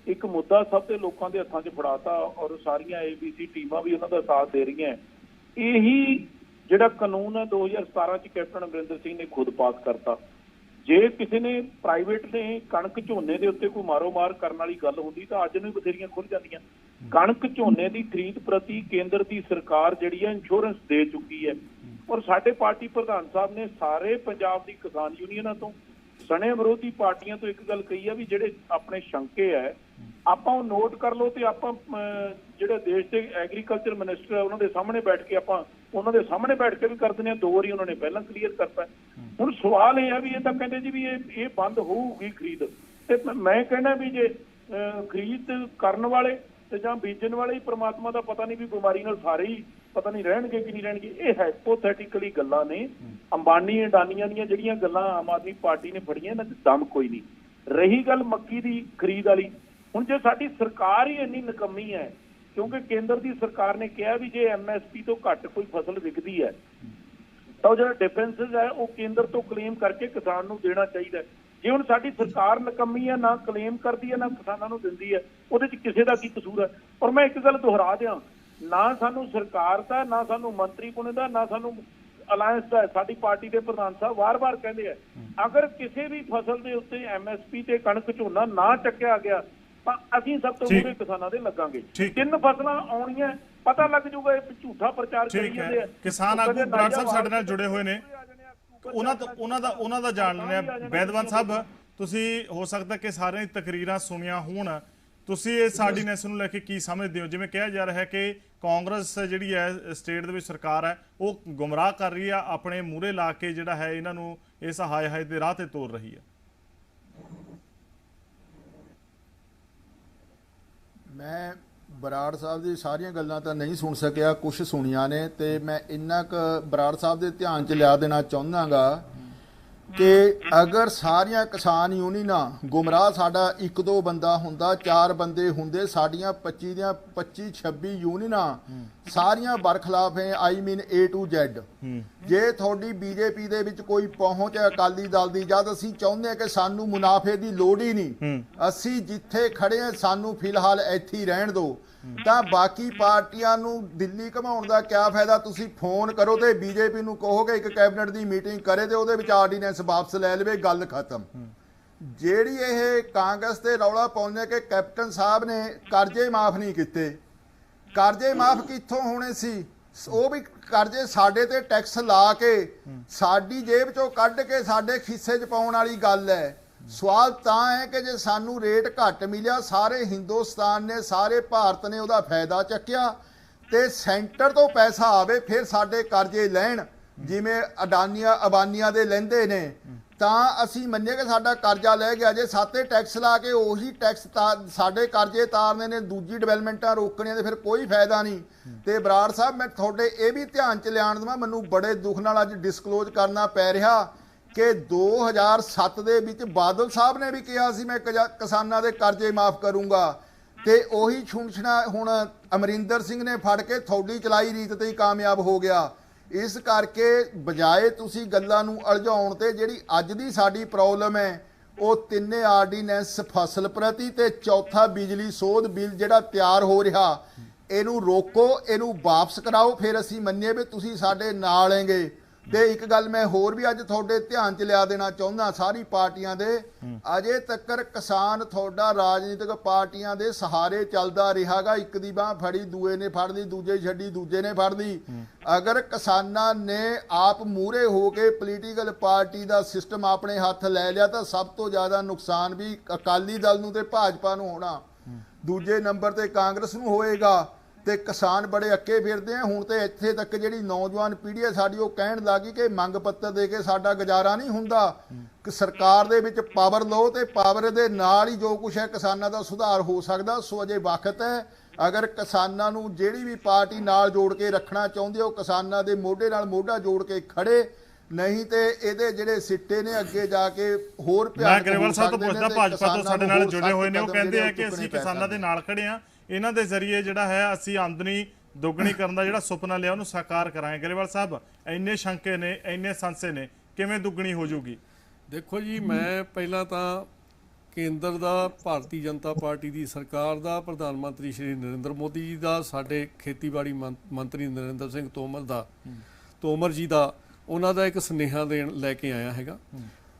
ਇੱਕ ਮੁੱਦਾ ਸਭ ਦੇ ਲੋਕਾਂ ਦੇ ਹੱਥਾਂ 'ਚ ਫੜਾਤਾ, ਔਰ ਸਾਰੀਆਂ ABC ਟੀਮਾਂ ਵੀ ਉਹਨਾਂ ਦਾ ਸਾਥ ਦੇ ਰਹੀਆਂ। ਇਹੀ ਜਿਹੜਾ ਕਾਨੂੰਨ ਹੈ 2017 'ਚ ਕੈਪਟਨ ਅਮਰਿੰਦਰ ਸਿੰਘ ਨੇ ਖੁਦ ਪਾਸ ਕਰਤਾ। ਜੇ ਕਿਸੇ ਨੇ ਪ੍ਰਾਈਵੇਟ ਨੇ ਕਣਕ ਝੋਨੇ ਦੇ ਉੱਤੇ ਕੋਈ ਮਾਰੋ-ਮਾਰ ਕਰਨ ਵਾਲੀ ਗੱਲ ਹੁੰਦੀ ਤਾਂ ਅੱਜ ਨੂੰ ਹੀ ਬਥੇਰੀਆਂ ਖੁੱਲ ਜਾਂਦੀਆਂ। ਕਣਕ ਝੋਨੇ ਦੀ ਖਰੀਦ ਪ੍ਰਤੀ ਕੇਂਦਰ ਦੀ ਸਰਕਾਰ ਜਿਹੜੀ ਹੈ ਇੰਸ਼ੋਰੈਂਸ ਦੇ ਚੁੱਕੀ ਹੈ, ਔਰ ਸਾਡੇ ਪਾਰਟੀ ਪ੍ਰਧਾਨ ਸਾਹਿਬ ਨੇ ਸਾਰੇ ਪੰਜਾਬ ਦੀ ਕਿਸਾਨ ਯੂਨੀਅਨਾਂ ਤੋਂ, ਸਣੇ ਵਿਰੋਧੀ ਪਾਰਟੀਆਂ ਤੋਂ ਇੱਕ ਗੱਲ ਕਹੀ ਆ ਵੀ ਜਿਹੜੇ ਆਪਣੇ ਸ਼ੰਕੇ ਹੈ ਆਪਾਂ ਉਹ ਨੋਟ ਕਰ ਲਓ, ਤੇ ਆਪਾਂ ਜਿਹੜੇ ਦੇਸ਼ ਦੇ ਐਗਰੀਕਲਚਰ ਮਿਨਿਸਟਰ ਹੈ ਉਹਨਾਂ ਦੇ ਸਾਹਮਣੇ ਬੈਠ ਕੇ, ਆਪਾਂ ਉਹਨਾਂ ਦੇ ਸਾਹਮਣੇ ਬੈਠ ਕੇ ਵੀ ਕਰ ਦਿੰਦੇ ਹਾਂ। 2 ਵਾਰੀ ਉਹਨਾਂ ਨੇ ਪਹਿਲਾਂ ਕਲੀਅਰ ਕਰਤਾ। ਹੁਣ ਸਵਾਲ ਇਹ ਆ ਵੀ ਇਹ ਤਾਂ ਕਹਿੰਦੇ ਜੀ ਵੀ ਇਹ ਬੰਦ ਹੋਊਗੀ ਖਰੀਦ, ਤੇ ਮੈਂ ਕਹਿੰਦਾ ਵੀ ਜੇ ਖਰੀਦ ਕਰਨ ਵਾਲੇ ਤੇ ਜਾਂ ਬੀਜਣ ਵਾਲੇ ਹੀ ਪ੍ਰਮਾਤਮਾ ਦਾ ਪਤਾ ਨਹੀਂ ਵੀ ਬਿਮਾਰੀ ਨਾਲ ਸਾਰੇ ਹੀ ਪਤਾ ਨਹੀਂ ਰਹਿਣਗੇ ਕਿ ਨਹੀਂ ਰਹਿਣਗੇ। ਇਹ ਹਾਈਪੋਥੈਟਿਕਲੀ ਗੱਲਾਂ ਨੇ। ਅੰਬਾਨੀ ਅਡਾਨੀਆਂ ਦੀਆਂ ਜਿਹੜੀਆਂ ਗੱਲਾਂ ਆਮ ਆਦਮੀ ਪਾਰਟੀ ਨੇ ਫੜੀਆਂ, ਇਹਨਾਂ 'ਚ ਦਮ ਕੋਈ ਨਹੀਂ। ਰਹੀ ਗੱਲ ਮੱਕੀ ਦੀ ਖਰੀਦ ਵਾਲੀ, ਹੁਣ ਜੇ ਸਾਡੀ ਸਰਕਾਰ ਹੀ ਇੰਨੀ ਨਿਕੰਮੀ ਹੈ, ਕਿਉਂਕਿ ਕੇਂਦਰ ਦੀ ਸਰਕਾਰ ਨੇ ਕਿਹਾ ਵੀ ਜੇ MSP ਤੋਂ ਘੱਟ ਕੋਈ ਫਸਲ ਵਿਕਦੀ ਹੈ ਤਾਂ ਉਹ ਜਿਹੜਾ ਡਿਫੈਂਸਿਸ ਹੈ ਉਹ ਕੇਂਦਰ ਤੋਂ ਕਲੇਮ ਕਰਕੇ ਕਿਸਾਨ ਨੂੰ ਦੇਣਾ ਚਾਹੀਦਾ। ਜੇ ਹੁਣ ਸਾਡੀ ਸਰਕਾਰ ਨਿਕੰਮੀ ਹੈ, ਨਾ ਕਲੇਮ ਕਰਦੀ ਹੈ, ਨਾ ਕਿਸਾਨਾਂ ਨੂੰ ਦਿੰਦੀ ਹੈ, ਉਹਦੇ 'ਚ ਕਿਸੇ ਦਾ ਕੀ ਕਸੂਰ ਹੈ? ਔਰ ਮੈਂ ਇੱਕ ਗੱਲ ਦੁਹਰਾ ਦਿਆਂ, ਨਾ ਸਾਨੂੰ ਸਰਕਾਰ ਦਾ, ਨਾ ਸਾਨੂੰ ਮੰਤਰੀ ਪੁਣੇ ਦਾ, ਨਾ ਸਾਨੂੰ ਅਲਾਇੰਸ ਦਾ। ਸਾਡੀ ਪਾਰਟੀ ਦੇ ਪ੍ਰਧਾਨ ਸਾਹਿਬ ਵਾਰ-ਵਾਰ ਕਹਿੰਦੇ ਆ, ਅਗਰ ਕਿਸੇ ਵੀ ਫਸਲ ਦੇ ਉੱਤੇ MSP ਤੇ ਕਣਕ ਝੋਨਾ ਨਾ ਚੱਕਿਆ ਗਿਆ ਤਾਂ ਅਸੀਂ ਸਭ ਤੋਂ ਮੂਹਰੇ ਕਿਸਾਨਾਂ ਦੇ ਲੱਗਾਂਗੇ। 3 ਫਸਲਾਂ ਆਉਣੀਆਂ, ਪਤਾ ਲੱਗ ਜਾਊਗਾ। ਇਹ ਝੂਠਾ ਪ੍ਰਚਾਰ ਕਰੀ ਜਾਂਦੇ ਆ। ਕਿਸਾਨ ਆਗੂ ਬਰਾੜ ਸਾਹਿਬ ਸਾਡੇ ਨਾਲ ਜੁੜੇ ਹੋਏ ਨੇ, ਉਹਨਾਂ ਦਾ ਜਾਣ ਲੈਂਦੇ ਆ। ਬੈਦਵਾਨ ਸਾਹਿਬ, ਤੁਸੀਂ ਹੋ ਸਕਦਾ ਕਿ ਸਾਰਿਆਂ ਦੀ ਤਕਰੀਰਾਂ ਸੁਣੀਆਂ ਹੋਣ, ਤੁਸੀਂ ਇਸ ਆਰਡੀਨੈਂਸ ਨੂੰ ਲੈ ਕੇ ਕੀ ਸਮਝਦੇ ਹੋ? ਜਿਵੇਂ ਕਿਹਾ ਜਾ ਰਿਹਾ ਹੈ ਕਿ ਕਾਂਗਰਸ ਜਿਹੜੀ ਹੈ ਸਟੇਟ ਦੇ ਵਿੱਚ ਸਰਕਾਰ ਹੈ, ਉਹ ਗੁੰਮਰਾਹ ਕਰ ਰਹੀ ਆ, ਆਪਣੇ ਮੂਹਰੇ ਲਾ ਕੇ ਜਿਹੜਾ ਹੈ ਇਹਨਾਂ ਨੂੰ ਇਸ ਹਾਏ ਹਾਏ ਦੇ ਰਾਹ ਤੇ ਤੋਰ ਰਹੀ ਹੈ। ਮੈਂ ਬਰਾੜ ਸਾਹਿਬ ਦੀ ਸਾਰੀਆਂ ਗੱਲਾਂ ਤਾਂ ਨਹੀਂ ਸੁਣ ਸਕਿਆ, ਕੁਝ ਸੁਣੀਆਂ ਨੇ, ਤੇ ਮੈਂ ਇੰਨਾ ਕੁ ਬਰਾੜ ਸਾਹਿਬ ਦੇ ਧਿਆਨ 'ਚ ਲਿਆ ਦੇਣਾ ਚਾਹੁੰਦਾਗਾ ਕਿ ਅਗਰ ਸਾਰੀਆਂ ਕਿਸਾਨ ਯੂਨੀਅਨਾਂ ਗੁੰਮਰਾਹ, ਸਾਡਾ 1-2 ਬੰਦਾ ਹੁੰਦਾ, 4 ਬੰਦੇ ਹੁੰਦੇ, ਸਾਡੀਆਂ 25 ਦੀਆਂ 25-26 ਯੂਨੀਅਨਾਂ ਸਾਰੀਆਂ ਬਰਖਲਾਫ ਹੈ। I mean A to Z। ਜੇ ਤੁਹਾਡੀ BJP ਦੇ ਵਿੱਚ ਕੋਈ ਪਹੁੰਚ ਹੈ ਅਕਾਲੀ ਦਲ ਦੀ, ਜਦ ਅਸੀਂ ਚਾਹੁੰਦੇ ਹਾਂ ਕਿ ਸਾਨੂੰ ਮੁਨਾਫੇ ਦੀ ਲੋੜ ਹੀ ਨਹੀਂ, ਅਸੀਂ ਜਿੱਥੇ ਖੜੇ ਹਾਂ ਸਾਨੂੰ ਫਿਲਹਾਲ ਇੱਥੇ ਹੀ ਰਹਿਣ ਦਿਓ, ਤਾਂ ਬਾਕੀ ਪਾਰਟੀਆਂ ਨੂੰ ਦਿੱਲੀ ਘਮਾਉਣ ਦਾ ਕਿਆ ਫਾਇਦਾ? ਤੁਸੀਂ ਫੋਨ ਕਰੋ ਤੇ BJP ਨੂੰ ਕਹੋਗੇ ਇੱਕ ਕੈਬਨਿਟ ਦੀ ਮੀਟਿੰਗ ਕਰੇ ਤੇ ਉਹਦੇ ਵਿੱਚ ਆਰਡੀਨੈਂਸ ਵਾਪਸ ਲੈ ਲਵੇ, ਗੱਲ ਖਤਮ। ਜਿਹੜੀ ਇਹ ਕਾਂਗਰਸ ਤੇ ਰੌਲਾ ਪਾਉਂਦੇ ਕਿ ਕੈਪਟਨ ਸਾਹਿਬ ਨੇ ਕਰਜ਼ੇ ਮਾਫ ਨਹੀਂ ਕੀਤੇ, ਕਰਜ਼ੇ ਮਾਫ ਕਿੱਥੋਂ ਹੋਣੇ ਸੀ? ਉਹ ਵੀ ਕਰਜ਼ੇ ਸਾਡੇ ਤੇ ਟੈਕਸ ਲਾ ਕੇ ਸਾਡੀ ਜੇਬ ਚੋਂ ਕੱਢ ਕੇ ਸਾਡੇ ਖੀਸੇ 'ਚ ਪਾਉਣ ਵਾਲੀ ਗੱਲ ਹੈ। ਸਵਾਲ ਤਾਂ ਹੈ ਕਿ ਜੇ ਸਾਨੂੰ ਰੇਟ ਘੱਟ ਮਿਲਿਆ, ਸਾਰੇ ਹਿੰਦੁਸਤਾਨ ਨੇ, ਸਾਰੇ ਭਾਰਤ ਨੇ ਉਹਦਾ ਫਾਇਦਾ ਚੱਕਿਆ ਤੇ ਸੈਂਟਰ ਤੋਂ ਪੈਸਾ ਆਵੇ ਫਿਰ ਸਾਡੇ ਕਰਜ਼ੇ ਲੈਣ, ਜਿਵੇਂ ਅਬਾਨੀਆਂ ਦੇ ਲੈਂਦੇ ਨੇ, ਤਾਂ ਅਸੀਂ ਮੰਨੀਏ ਕਿ ਸਾਡਾ ਕਰਜ਼ਾ ਲੈ ਗਿਆ। ਜੇ ਸਾਤੇ ਟੈਕਸ ਲਾ ਕੇ ਉਹੀ ਟੈਕਸ ਸਾਡੇ ਕਰਜ਼ੇ ਤਾਰਨੇ ਨੇ, ਦੂਜੀ ਡਿਵੈਲਪਮੈਂਟਾਂ ਰੋਕਣੀਆਂ, ਤੇ ਫਿਰ ਕੋਈ ਫਾਇਦਾ ਨਹੀਂ। ਤੇ ਬਰਾੜ ਸਾਹਿਬ, ਮੈਂ ਤੁਹਾਡੇ ਇਹ ਵੀ ਧਿਆਨ 'ਚ ਲਿਆਉਣ ਦੇਵਾਂ, ਮੈਨੂੰ ਬੜੇ ਦੁੱਖ ਨਾਲ ਅੱਜ ਡਿਸਕਲੋਜ਼ ਕਰਨਾ ਪੈ ਰਿਹਾ ਕਿ 2007 ਦੇ ਵਿੱਚ ਬਾਦਲ ਸਾਹਿਬ ਨੇ ਵੀ ਕਿਹਾ ਸੀ ਮੈਂ ਕਿਸਾਨਾਂ ਦੇ ਕਰਜ਼ੇ ਮਾਫ ਕਰੂੰਗਾ, ਤੇ ਉਹੀ ਛੁੰਛਣਾ ਹੁਣ ਅਮਰਿੰਦਰ ਸਿੰਘ ਨੇ ਫੜ ਕੇ ਥੋੜੀ ਚਲਾਈ ਰੀਤ ਤੇ ਹੀ ਕਾਮਯਾਬ ਹੋ ਗਿਆ। ਇਸ ਕਰਕੇ ਬਜਾਏ ਤੁਸੀਂ ਗੱਲਾਂ ਨੂੰ ਉਲਝਾਉਣ ਤੇ ਜਿਹੜੀ ਅੱਜ ਦੀ ਸਾਡੀ ਪ੍ਰੋਬਲਮ ਹੈ ਉਹ ਤਿੰਨੇ ਆਰਡੀਨੈਂਸ ਫਸਲ ਪ੍ਰਤੀ ਤੇ ਚੌਥਾ ਬਿਜਲੀ ਸੋਧ ਬਿੱਲ ਜਿਹੜਾ ਤਿਆਰ ਹੋ ਰਿਹਾ, ਇਹਨੂੰ ਰੋਕੋ, ਇਹਨੂੰ ਵਾਪਸ ਕਰਾਓ, ਫਿਰ ਅਸੀਂ ਮੰਨੀਏ ਵੀ ਤੁਸੀਂ ਸਾਡੇ ਨਾਲ ਹੈਗੇ। ਤੇ ਇੱਕ ਗੱਲ ਮੈਂ ਹੋਰ ਵੀ ਅੱਜ ਤੁਹਾਡੇ ਧਿਆਨ 'ਚ ਲਿਆ ਦੇਣਾ ਚਾਹੁੰਦਾ ਸਾਰੀ ਪਾਰਟੀਆਂ ਦੇ, ਅਜੇ ਤੱਕ ਕਿਸਾਨ ਤੁਹਾਡਾ ਰਾਜਨੀਤਿਕ ਪਾਰਟੀਆਂ ਦੇ ਸਹਾਰੇ ਚੱਲਦਾ ਰਿਹਾਗਾ। ਇੱਕ ਦੀ ਬਾਂਹ ਫੜੀ, ਦੂਏ ਨੇ ਫੜ ਲਈ, ਦੂਜੇ ਛੱਡੀ, ਦੂਜੇ ਨੇ ਫੜ ਲਈ। ਅਗਰ ਕਿਸਾਨਾਂ ਨੇ ਆਪ ਮੂਹਰੇ ਹੋ ਕੇ ਪੋਲੀਟੀਕਲ ਪਾਰਟੀ ਦਾ ਸਿਸਟਮ ਆਪਣੇ ਹੱਥ ਲੈ ਲਿਆ ਤਾਂ ਸਭ ਤੋਂ ਜ਼ਿਆਦਾ ਨੁਕਸਾਨ ਵੀ ਅਕਾਲੀ ਦਲ ਨੂੰ ਤੇ ਭਾਜਪਾ ਨੂੰ ਹੋਣਾ, ਦੂਜੇ ਨੰਬਰ ਤੇ ਕਾਂਗਰਸ ਨੂੰ ਹੋਏਗਾ। ਤੇ ਕਿਸਾਨ ਬੜੇ ਅੱਕੇ ਫਿਰਦੇ ਆ ਹੁਣ। ਤੇ ਇੱਥੇ ਤੱਕ ਜਿਹੜੀ ਨੌਜਵਾਨ ਪੀੜ੍ਹੀ ਹੈ ਸਾਡੀ, ਉਹ ਕਹਿਣ ਲੱਗੀ ਕਿ ਮੰਗ ਪੱਤਰ ਦੇ ਕੇ ਸਾਡਾ ਗੁਜ਼ਾਰਾ ਨਹੀਂ ਹੁੰਦਾ, ਕਿ ਸਰਕਾਰ ਦੇ ਵਿੱਚ ਪਾਵਰ ਲਓ ਤੇ ਪਾਵਰ ਦੇ ਨਾਲ ਹੀ ਜੋ ਕੁਛ ਹੈ ਕਿਸਾਨਾਂ ਦਾ ਸੁਧਾਰ ਹੋ ਸਕਦਾ। ਸੋ ਅਜੇ ਵਕਤ ਹੈ, ਅਗਰ ਕਿਸਾਨਾਂ ਨੂੰ ਜਿਹੜੀ ਵੀ ਪਾਰਟੀ ਨਾਲ ਜੋੜ ਕੇ ਰੱਖਣਾ ਚਾਹੁੰਦੀ, ਉਹ ਕਿਸਾਨਾਂ ਦੇ ਮੋਢੇ ਨਾਲ ਮੋਢਾ ਜੋੜ ਕੇ ਖੜੇ, ਨਹੀਂ ਤੇ ਇਹਦੇ ਜਿਹੜੇ ਸਿੱਟੇ ਨੇ ਅੱਗੇ ਜਾ ਕੇ ਹੋਰ ਮੈਂ ਗਰੇਵਾਲ ਸਾਹਿਬ ਤੋਂ ਪੁੱਛਦਾ, ਭਾਜਪਾ ਤੋਂ ਸਾਡੇ ਨਾਲ ਜੁੜੇ ਹੋਏ ਨੇ, ਉਹ ਕਹਿੰਦੇ ਆ ਕਿ ਅਸੀਂ ਕਿਸਾਨਾਂ ਦੇ ਨਾਲ ਖੜੇ ਆ, ਇਹਨਾਂ ਦੇ ਜ਼ਰੀਏ ਜਿਹੜਾ ਹੈ ਅਸੀਂ ਆਮਦਨੀ ਦੁੱਗਣੀ ਕਰਨ ਦਾ ਜਿਹੜਾ ਸੁਪਨਾ ਲਿਆ ਉਹਨੂੰ ਸਾਕਾਰ ਕਰਾਂਗੇ। ਗਰੇਵਾਲ ਸਾਹਿਬ, ਇੰਨੇ ਸ਼ੰਕੇ ਨੇ, ਇੰਨੇ ਸੰਸੇ ਨੇ, ਕਿਵੇਂ ਦੁੱਗਣੀ ਹੋ ਜਾਊਗੀ? ਦੇਖੋ ਜੀ, ਮੈਂ ਪਹਿਲਾਂ ਤਾਂ ਕੇਂਦਰ ਦਾ, ਭਾਰਤੀ ਜਨਤਾ ਪਾਰਟੀ ਦੀ ਸਰਕਾਰ ਦਾ, ਪ੍ਰਧਾਨ ਮੰਤਰੀ ਸ਼੍ਰੀ ਨਰਿੰਦਰ ਮੋਦੀ ਜੀ ਦਾ, ਸਾਡੇ ਖੇਤੀਬਾੜੀ ਮੰਤਰੀ ਨਰਿੰਦਰ ਸਿੰਘ ਤੋਮਰ ਜੀ ਦਾ, ਉਹਨਾਂ ਦਾ ਇੱਕ ਸੁਨੇਹਾ ਦੇਣ ਲੈ ਕੇ ਆਇਆ ਹੈਗਾ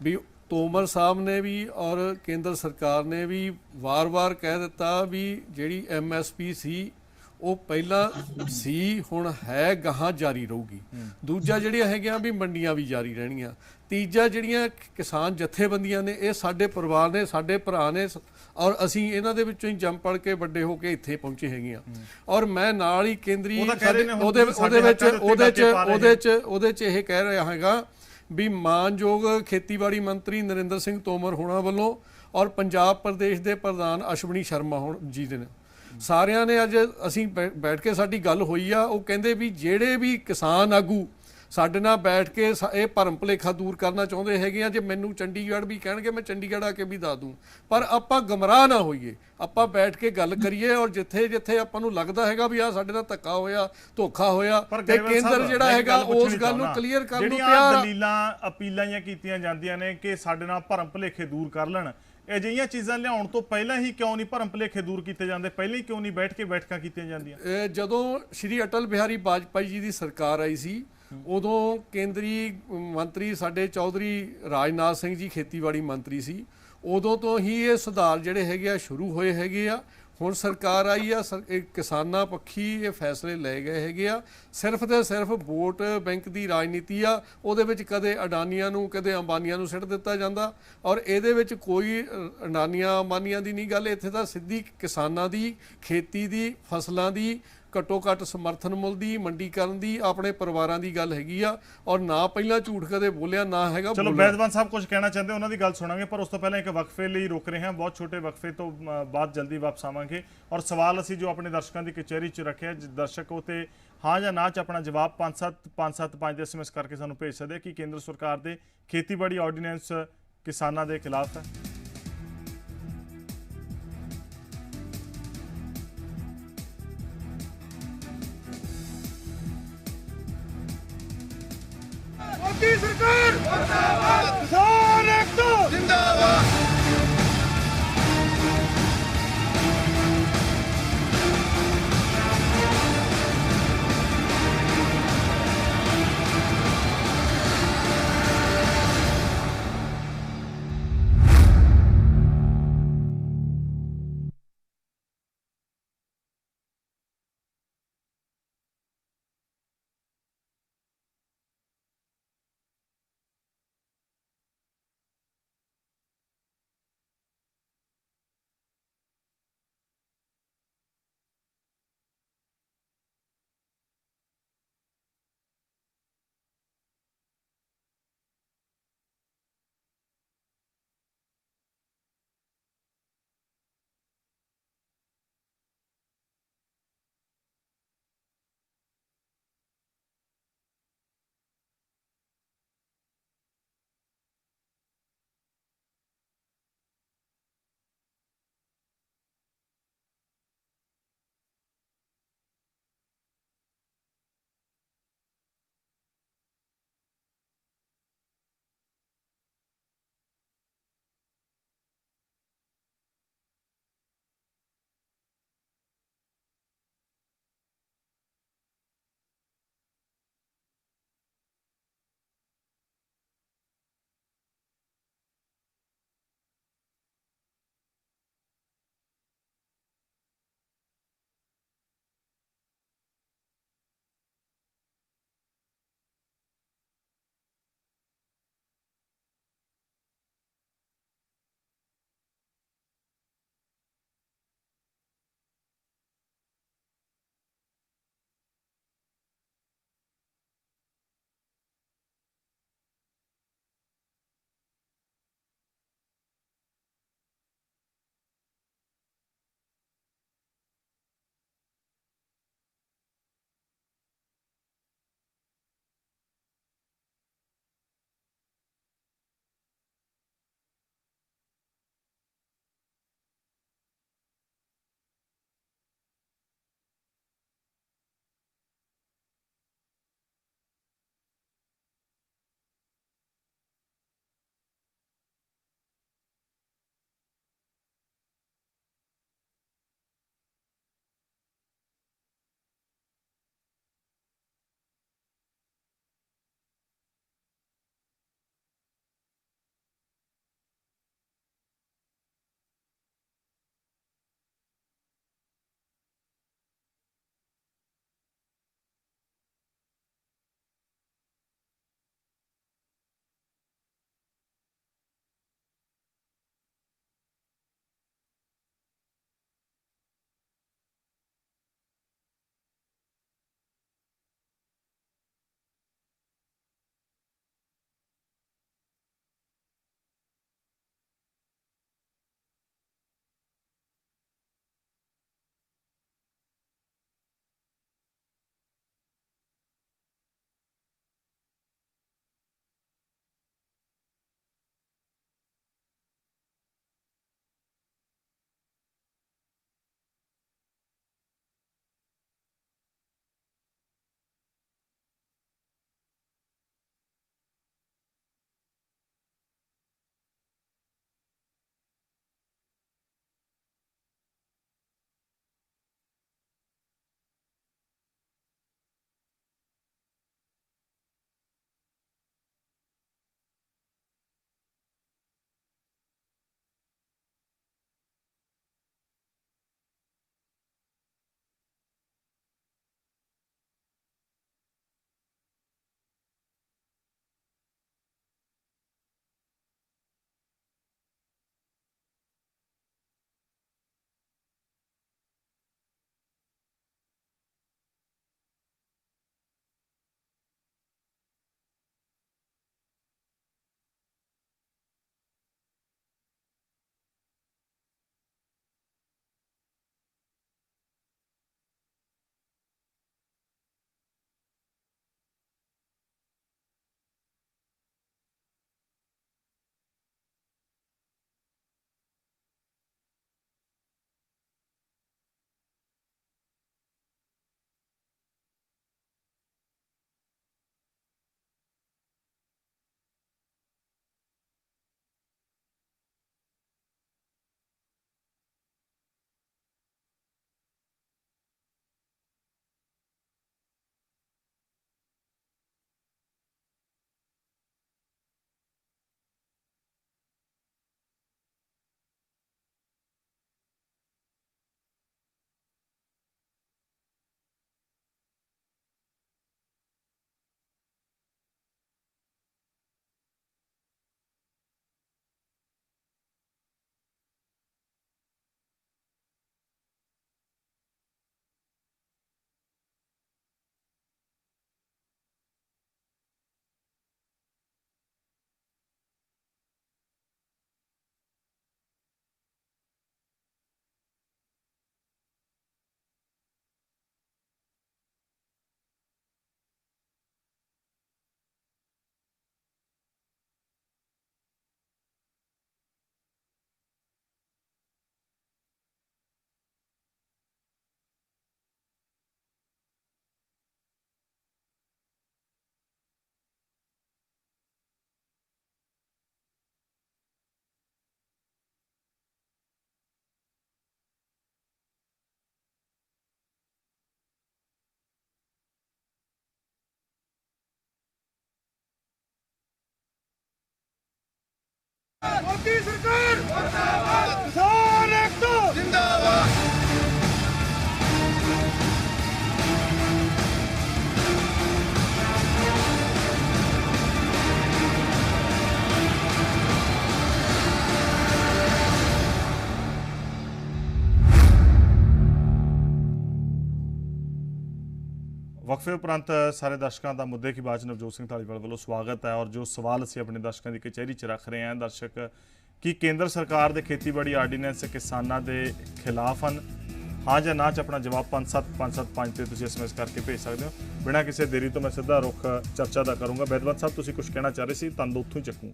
ਵੀ ਤੋਮਰ ਸਾਹਿਬ ਨੇ ਵੀ ਔਰ ਕੇਂਦਰ ਸਰਕਾਰ ਨੇ ਵੀ ਵਾਰ-ਵਾਰ ਕਹਿ ਦਿੱਤਾ ਵੀ ਜਿਹੜੀ MSP ਸੀ ਉਹ ਪਹਿਲਾਂ ਸੀ, ਹੁਣ ਹੈ, ਗਾਹਾਂ ਜਾਰੀ ਰਹੂਗੀ। ਦੂਜਾ ਜਿਹੜੀਆਂ ਹੈਗੀਆਂ ਵੀ ਮੰਡੀਆਂ ਵੀ ਜਾਰੀ ਰਹਿਣੀਆਂ। ਤੀਜਾ ਜਿਹੜੀਆਂ ਕਿਸਾਨ ਜਥੇਬੰਦੀਆਂ ਨੇ, ਇਹ ਸਾਡੇ ਪਰਿਵਾਰ ਨੇ, ਸਾਡੇ ਭਰਾ ਨੇ, ਔਰ ਅਸੀਂ ਇਹਨਾਂ ਦੇ ਵਿੱਚੋਂ ਹੀ ਜੰਮ ਪੜ ਕੇ ਵੱਡੇ ਹੋ ਕੇ ਇੱਥੇ ਪਹੁੰਚੇ ਹੈਗੇ ਆ। ਔਰ ਮੈਂ ਨਾਲ ਹੀ ਕੇਂਦਰੀ ਉਹਦੇ 'ਚ ਇਹ ਕਹਿ ਰਿਹਾ ਹੈਗਾ ਵੀ ਮਾਨਯੋਗ ਖੇਤੀਬਾੜੀ ਮੰਤਰੀ ਨਰਿੰਦਰ ਸਿੰਘ ਤੋਮਰ ਹੋਣਾ ਵੱਲੋਂ ਔਰ ਪੰਜਾਬ ਪ੍ਰਦੇਸ਼ ਦੇ ਪ੍ਰਧਾਨ ਅਸ਼ਵਨੀ ਸ਼ਰਮਾ ਜੀ ਦੇ ਨੇ, ਸਾਰਿਆਂ ਨੇ ਅੱਜ ਅਸੀਂ ਬੈਠ ਕੇ ਸਾਡੀ ਗੱਲ ਹੋਈ ਆ। ਉਹ ਕਹਿੰਦੇ ਵੀ ਜਿਹੜੇ ਵੀ ਕਿਸਾਨ ਆਗੂ ਸਾਡੇ ਨਾਲ ਬੈਠ ਕੇ ਇਹ ਭਰਮ ਭੁਲੇਖਾ ਦੂਰ ਕਰਨਾ ਚਾਹੁੰਦੇ ਹੈਗੇ ਆ, ਜੇ ਮੈਨੂੰ ਚੰਡੀਗੜ੍ਹ ਵੀ ਕਹਿਣਗੇ ਮੈਂ ਚੰਡੀਗੜ੍ਹ ਆ ਕੇ ਵੀ ਦੱਸ ਦੂੰ, ਪਰ ਆਪਾਂ ਗਮਰਾਹ ਨਾ ਹੋਈਏ, ਆਪਾਂ ਬੈਠ ਕੇ ਗੱਲ ਕਰੀਏ। ਔਰ ਜਿੱਥੇ ਜਿੱਥੇ ਆਪਾਂ ਨੂੰ ਲੱਗਦਾ ਹੈਗਾ ਵੀ ਆ ਸਾਡੇ ਨਾਲ ਧੱਕਾ ਹੋਇਆ, ਧੋਖਾ ਹੋਇਆ, ਤੇ ਕੇਂਦਰ ਜਿਹੜਾ ਹੈਗਾ ਉਸ ਗੱਲ ਨੂੰ ਕਲੀਅਰ ਕਰਨ ਨੂੰ ਤਿਆਰ ਆ। ਦਲੀਲਾਂ ਅਪੀਲਾਂ ਕੀਤੀਆਂ ਜਾਂਦੀਆਂ ਨੇ ਕਿ ਸਾਡੇ ਨਾਲ ਭਰਮ ਭੁਲੇਖੇ ਦੂਰ ਕਰ ਲੈਣ, ਅਜਿਹੀਆਂ ਚੀਜ਼ਾਂ ਲਿਆਉਣ ਤੋਂ ਪਹਿਲਾਂ ਹੀ ਕਿਉਂ ਨਹੀਂ ਭਰਮ ਭੁਲੇਖੇ ਦੂਰ ਕੀਤੇ ਜਾਂਦੇ? ਪਹਿਲਾਂ ਹੀ ਕਿਉਂ ਨਹੀਂ ਬੈਠ ਕੇ ਬੈਠਕਾਂ ਕੀਤੀਆਂ ਜਾਂਦੀਆਂ? ਜਦੋਂ ਸ਼੍ਰੀ ਅਟਲ ਬਿਹਾਰੀ ਵਾਜਪਾਈ ਜੀ ਦੀ ਸਰਕਾਰ ਆਈ ਸੀ, ਉਦੋਂ ਕੇਂਦਰੀ ਮੰਤਰੀ ਸਾਡੇ ਚੌਧਰੀ ਰਾਜਨਾਥ ਸਿੰਘ ਜੀ ਖੇਤੀਬਾੜੀ ਮੰਤਰੀ ਸੀ, ਉਦੋਂ ਤੋਂ ਹੀ ਇਹ ਸੁਧਾਰ ਜਿਹੜੇ ਹੈਗੇ ਆ ਸ਼ੁਰੂ ਹੋਏ ਹੈਗੇ ਆ। ਹੁਣ ਸਰਕਾਰ ਆਈ ਆ, ਕਿਸਾਨਾਂ ਪੱਖੀ ਇਹ ਫੈਸਲੇ ਲਏ ਗਏ ਹੈਗੇ ਆ। ਸਿਰਫ ਤੇ ਸਿਰਫ ਵੋਟ ਬੈਂਕ ਦੀ ਰਾਜਨੀਤੀ ਆ, ਉਹਦੇ ਵਿੱਚ ਕਦੇ ਅਡਾਨੀਆਂ ਨੂੰ ਕਦੇ ਅੰਬਾਨੀਆਂ ਨੂੰ ਸਿੱਟ ਦਿੱਤਾ ਜਾਂਦਾ, ਔਰ ਇਹਦੇ ਵਿੱਚ ਕੋਈ ਅਡਾਨੀਆਂ ਅੰਬਾਨੀਆਂ ਦੀ ਨਹੀਂ ਗੱਲ। ਇੱਥੇ ਤਾਂ ਸਿੱਧੀ ਕਿਸਾਨਾਂ ਦੀ, ਖੇਤੀ ਦੀ, ਫਸਲਾਂ ਦੀ ਘੱਟੋ ਘੱਟ ਸਮਰਥਨ ਮੁੱਲ ਦੀ, ਮੰਡੀਕਰਨ ਦੀ, ਆਪਣੇ ਪਰਿਵਾਰਾਂ ਦੀ ਗੱਲ ਹੈਗੀ ਆ। ਔਰ ਨਾ ਪਹਿਲਾਂ ਝੂਠ ਕਦੇ ਬੋਲਿਆ ਨਾ ਹੈਗਾ। ਚਲੋ ਬੈਦਵਾਨ ਸਾਹਿਬ ਕੁਝ ਕਹਿਣਾ ਚਾਹੁੰਦੇ, ਉਹਨਾਂ ਦੀ ਗੱਲ ਸੁਣਾਂਗੇ, ਪਰ ਉਸ ਤੋਂ ਪਹਿਲਾਂ ਇੱਕ ਵਕਫੇ ਲਈ ਰੁਕ ਰਹੇ ਹਾਂ। ਬਹੁਤ ਛੋਟੇ ਵਕਫੇ ਤੋਂ ਬਾਅਦ ਜਲਦੀ ਵਾਪਸ ਆਵਾਂਗੇ। ਔਰ ਸਵਾਲ ਅਸੀਂ ਜੋ ਆਪਣੇ ਦਰਸ਼ਕਾਂ ਦੀ ਕਚਹਿਰੀ 'ਚ ਰੱਖਿਆ, ਦਰਸ਼ਕ ਉਹ ਤੇ ਹਾਂ ਜਾਂ ਨਾ 'ਚ ਆਪਣਾ ਜਵਾਬ 575575 ਦੇ SMS ਕਰਕੇ ਸਾਨੂੰ ਭੇਜ ਸਕਦੇ ਕਿ ਕੇਂਦਰ ਸਰਕਾਰ ਦੇ ਖੇਤੀਬਾੜੀ ਆਰਡੀਨੈਂਸ ਕਿਸਾਨਾਂ ਦੇ ਖਿਲਾਫ ਹੈ। ਮੋਦੀ ਸਰਕਾਰ ਜਿੰਦਾਬਾਦ, ਕਿਸਾਨ ਏਕਤਾ ਜਿੰਦਾਬਾਦ। ਮੋਦੀ ਸਰਕਾਰ ਮੁਰਦਾਬਾਦ, ਕਿਸਾਨ ਏਕਤਾ ਜਿੰਦਾਬਾਦ। वक्फे उपरंत सारे दर्शकों का मुद्दे की बात नवजोत सिंह धालीवाल वालों स्वागत है। और जो सवाल असीं अपने दर्शकों की कचहरी च रख रहे हैं दर्शक कि केंद्र सरकार के खेतीबाड़ी आर्डीनेंस किसानों के खिलाफ हैं, हाँ या ना च अपना जवाब 5755 से तुसीं SMS करके भेज सकते हो। बिना किसी देरी तो मैं सीधा रुख चर्चा का करूँगा। बैदवान साहब तुसीं कुछ कहना चाह रहे सी, तुहानूं उत्थों ही चकूँ।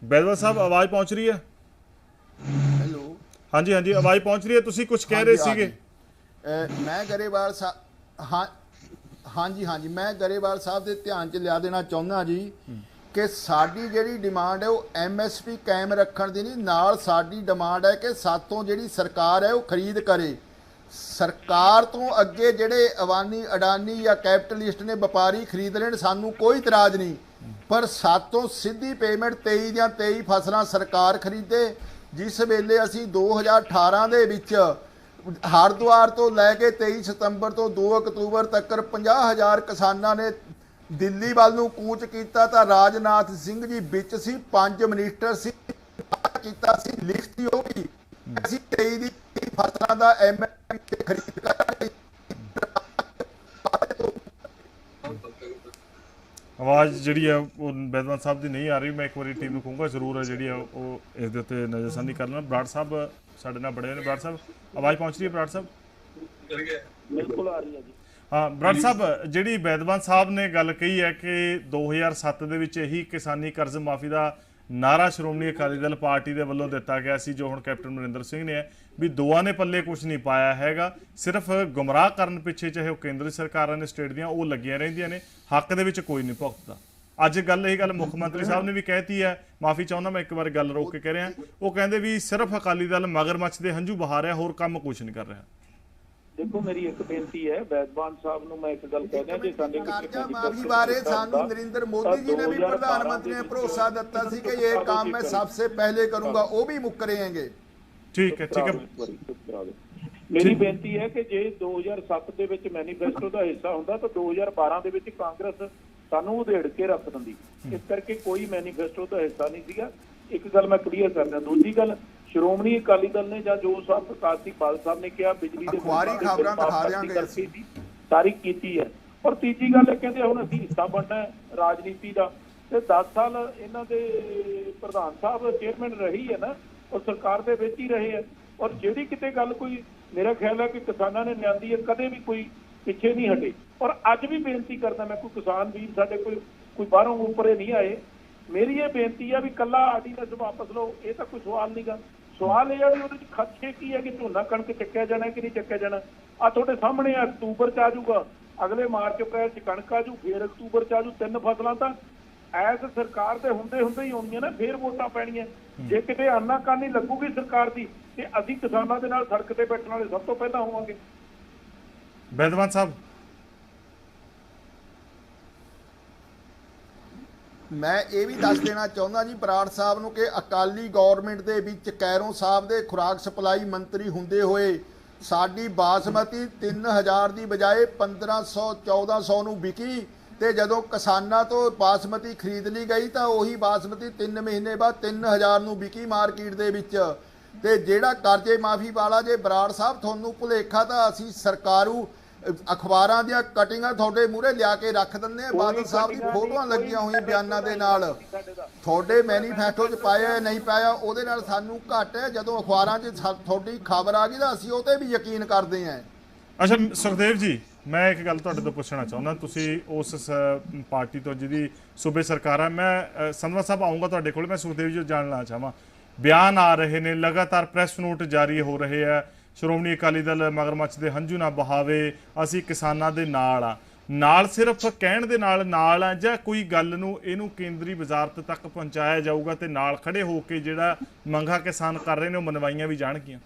बैदवान साहब आवाज़ पहुँच रही है? हेलो, हाँ जी हाँ जी, आवाज़ पहुँच रही है। तुसीं कुछ कह रहे सीगे। मैं गरेवाल साहब हाँ जी मैं गरेवाल साहब के ध्यान च लिया देना चाहुंदा जी कि साडी जिहड़ी डिमांड है वो MSP कायम रखण दी नहीं, नाल साडी डिमांड है कि सातों जिहड़ी सरकार है वो खरीद करे। सरकार तो अगे जिहड़े अवानी अडानी या कैपिटलिस्ट ने व्यापारी खरीद लेण, सानू कोई इतराज़ नहीं, पर सातों सीधी पेमेंट 23 ਦੀਆਂ 23 फसलां सरकार खरीदे। जिस वेले असी 2018 ਦੇ ਵਿੱਚ हरिद्वार तो लैके 23 सितंबर तो 2 अक्तूबर तक 50,000 किसानों ने दिल्ली वाल नूं कूच किया, तो राजनाथ सिंह जी विच सी, 5 मिनिस्टर सी, कीता सी, लिखती होगी असी 23 फसलों का MSP खरीद करांगे। आवाज़ जी है वो बैदवान साहब की नहीं आ रही। मैं एक बार टीम को कहूँगा जरूर जी इस नज़रसानी कर लेना। बराड़ साहब साढ़े नाल बड़े ने। बराड़ साहब आवाज़ पहुँच रही है? बराड़ साहब बिल्कुल आ रही है जी। हाँ बराड़ साहब, जी बैदवान साहब ने गल कही है कि 2007 ਦੇ ਵਿੱਚ ही किसानी कर्ज माफ़ी का नारा श्रोमणी अकाली दल पार्टी के वलों दिता गया सी, जो हुण कैप्टन अमरिंदर सिंह ने है भी दोआं ने पल्ले कुछ नहीं पाया हैगा, सिर्फ गुमराह करन पिछे चाहे वो केंद्र सरकारां ने स्टेट दियां वो लगियां रहिंदियां ने, हक दे विच कोई नहीं भुगतदा। अज गल यही गल मुख मंत्री साहब ने भी कहती है, माफ़ी चाहुंदा मैं एक बार गल रोक के कह रहा, वो कहंदे भी सिर्फ अकाली दल मगरमच्छ दे हंझू बहा रहा, होर काम कुछ नहीं कर रहा। देखो मेरी एक बेनती है बैदवान साहब ਨੂੰ ਮੈਂ ਇੱਕ ਗੱਲ ਕਹਿਣਾ ਜੀ, ਸਾਡੇ कर्जा माफी बारे सानू नरेंद्र मोदी जी ने भी प्रधानमंत्री ने भरोसा दिता सी कि ये काम मैं सबसे पहले करूंगा, वो भी मुकरेंगे। ठीक है। ਮੇਰੀ ਬੇਨਤੀ ਹੈ ਕਿ ਜੇ 2007 ਦੇ ਵਿੱਚ ਮੈਨੀਫੈਸਟੋ ਦਾ ਹਿੱਸਾ ਹੁੰਦਾ ਤਾਂ 2012 ਦੇ ਵਿੱਚ ਕਾਂਗਰਸ ਸਾਨੂੰ ਉਧੇੜ ਕੇ ਰੱਖ ਦਿੰਦੀ। ਇਸ ਕਰਕੇ ਕੋਈ ਮੈਨੀਫੈਸਟੋ ਦਾ ਹਿੱਸਾ ਨਹੀਂ ਸੀਗਾ। ਇੱਕ ਗੱਲ ਮੈਂ ਕਲੀਅਰ ਕਰਦਾ। ਦੂਜੀ ਗੱਲ, ਸ਼੍ਰੋਮਣੀ ਅਕਾਲੀ ਦਲ ਨੇ ਜਾਂ ਜੋ ਸਾਹਿਬ ਪ੍ਰਕਾਸ਼ ਸਿੰਘ ਬਾਦਲ ਸਾਹਿਬ ਨੇ ਕਿਹਾ ਬਿਜਲੀ ਦੇ ਅਖਬਾਰੀ ਖਬਰਾਂ ਦਿਖਾ ਦਿਆਂਗੇ ਸਾਰੀ ਕੀਤੀ ਹੈ। ਔਰ ਤੀਜੀ ਗੱਲ ਕਹਿੰਦੇ ਹੁਣ ਅਸੀਂ ਹਿੱਸਾ ਬਣਨਾ ਰਾਜਨੀਤੀ ਦਾ, ਤੇ 10 ਸਾਲ ਇਹਨਾਂ ਦੇ ਪ੍ਰਧਾਨ ਸਾਹਿਬ ਚੇਅਰਮੈਨ ਰਹੀ ਹੈ ਨਾ, ਔਰ ਸਰਕਾਰ ਦੇ ਵਿੱਚ ਹੀ ਰਹੇ ਹੈ। ਔਰ ਜਿਹੜੀ ਕਿਤੇ ਗੱਲ ਕੋਈ ਮੇਰਾ ਖਿਆਲ ਹੈ ਕਿ ਕਿਸਾਨਾਂ ਨੇ ਲਿਆਂਦੀ ਹੈ, ਕਦੇ ਵੀ ਕੋਈ ਪਿੱਛੇ ਨਹੀਂ ਹਟੇ। ਔਰ ਅੱਜ ਵੀ ਬੇਨਤੀ ਕਰਦਾ ਮੈਂ, ਕੋਈ ਕਿਸਾਨ ਵੀਰ ਸਾਡੇ ਕੋਈ ਬਾਹਰੋਂ ਉੱਪਰੇ ਨਹੀਂ ਆਏ, ਮੇਰੀ ਇਹ ਬੇਨਤੀ ਹੈ ਵੀ ਕੱਲਾ ਆਰਡੀਨੈਂਸ ਵਾਪਸ ਲਓ, ਇਹ ਤਾਂ ਕੋਈ ਸਵਾਲ ਨਹੀਂਗਾ। ਸਵਾਲ ਇਹ ਹੈ ਵੀ ਉਹਦੇ ਚ ਖਦਸ਼ੇ ਕੀ ਹੈ ਕਿ ਝੋਨਾ ਕਣਕ ਚੱਕਿਆ ਜਾਣਾ ਕਿ ਨਹੀਂ ਚੱਕਿਆ ਜਾਣਾ। ਆ ਤੁਹਾਡੇ ਸਾਹਮਣੇ ਅਕਤੂਬਰ ਚ ਆ ਜਾਊਗਾ, ਅਗਲੇ ਮਾਰਚ ਅਪ੍ਰੈਲ ਚ ਕਣਕ ਆ ਜੂ, ਫਿਰ ਅਕਤੂਬਰ ਚ ਆ ਜੂ। 3 ਫਸਲਾਂ ਤਾਂ ਐਸ ਸਰਕਾਰ ਦੇ ਹੁੰਦੇ ਹੀ ਆਉਣੀਆਂ ਨਾ, ਫਿਰ ਵੋਟਾਂ ਪੈਣੀਆਂ। ਜੇ ਕਿਤੇ ਆਨਾਕਾਨੀ ਲੱਗੂਗੀ ਸਰਕਾਰ ਦੀ ਤੇ ਅਸੀਂ ਕਿਸਾਨਾਂ ਦੇ ਨਾਲ ਸੜਕ ਤੇ ਬੈਠਣ ਵਾਲੇ ਸਭ ਤੋਂ ਪਹਿਲਾਂ ਹੋਵਾਂਗੇ। बैदवान साहब मैं ये भी दस देना चाहता जी बराड़ साहब नूं कि अकाली गौरमेंट दे विच कैरों साहब दे खुराक सप्लाई मंत्री हुंदे होए साडी बासमती 3000 ਦੀ ਬਜਾਏ 1500 1400 ਨੂੰ ਵਿਕੀ, ਤੇ ਜਦੋਂ ਕਿਸਾਨਾਂ ਤੋਂ ਬਾਸਮਤੀ ਖਰੀਦ ਲਈ ਗਈ ਤਾਂ ਉਹੀ ਬਾਸਮਤੀ 3 ਮਹੀਨੇ ਬਾਅਦ 3000 ਨੂੰ ਵਿਕੀ ਮਾਰਕੀਟ ਦੇ ਵਿੱਚ। ਤੇ ਜਿਹੜਾ ਕਰਜ਼ੇ ਮਾਫੀ ਵਾਲਾ ਜੇ ਬਰਾੜ ਸਾਹਿਬ ਤੁਹਾਨੂੰ ਭੁਲੇਖਾ ਤਾਂ ਅਸੀਂ ਸਰਕਾਰੂ ਅਖਬਾਰਾਂ ਦੀਆਂ ਕਟਿੰਗਾਂ ਤੁਹਾਡੇ ਮੂਹਰੇ ਲਿਆ ਕੇ ਰੱਖ ਦਿੰਦੇ ਆ। ਬਾਦਲ ਸਾਹਿਬ ਦੀ ਫੋਟੋਆਂ ਲੱਗੀਆਂ ਹੋਈਆਂ ਬਿਆਨਾਂ ਦੇ ਨਾਲ, ਤੁਹਾਡੇ ਮੈਨੀਫੈਸਟੋ 'ਚ ਪਾਇਆ ਨਹੀਂ ਪਾਇਆ ਉਹਦੇ ਨਾਲ ਸਾਨੂੰ ਘੱਟ ਹੈ। ਜਦੋਂ ਅਖਬਾਰਾਂ 'ਚ ਤੁਹਾਡੀ ਖਬਰ ਆ ਗਈ ਤਾਂ ਅਸੀਂ ਉਹ 'ਤੇ ਵੀ ਯਕੀਨ ਕਰਦੇ ਹਾਂ। अच्छा सुखदेव जी, मैं एक गल तुहाडे तो पुछना चाहुंदा, तुसी उस पार्टी तो जिहदी सूबे सरकार है, मैं संधवा साहब आऊँगा तुहाडे कोल, मैं सुखदेव जी जानना चाहां, बयान आ रहे ने लगातार प्रैस नोट जारी हो रहे हैं, श्रोमणी अकाली दल मगरमच्छ दे हंझू ना बहावे, असी किसानां दे नाल आ, नाल सिर्फ कहण दे नाल आ जां कोई गल नूं इहनूं केंद्री वजारत तक पहुंचाया जाऊगा ते नाल खड़े हो के जिहड़ा मंगा किसान कर रहे ने मनवाइयां भी जाणगियां?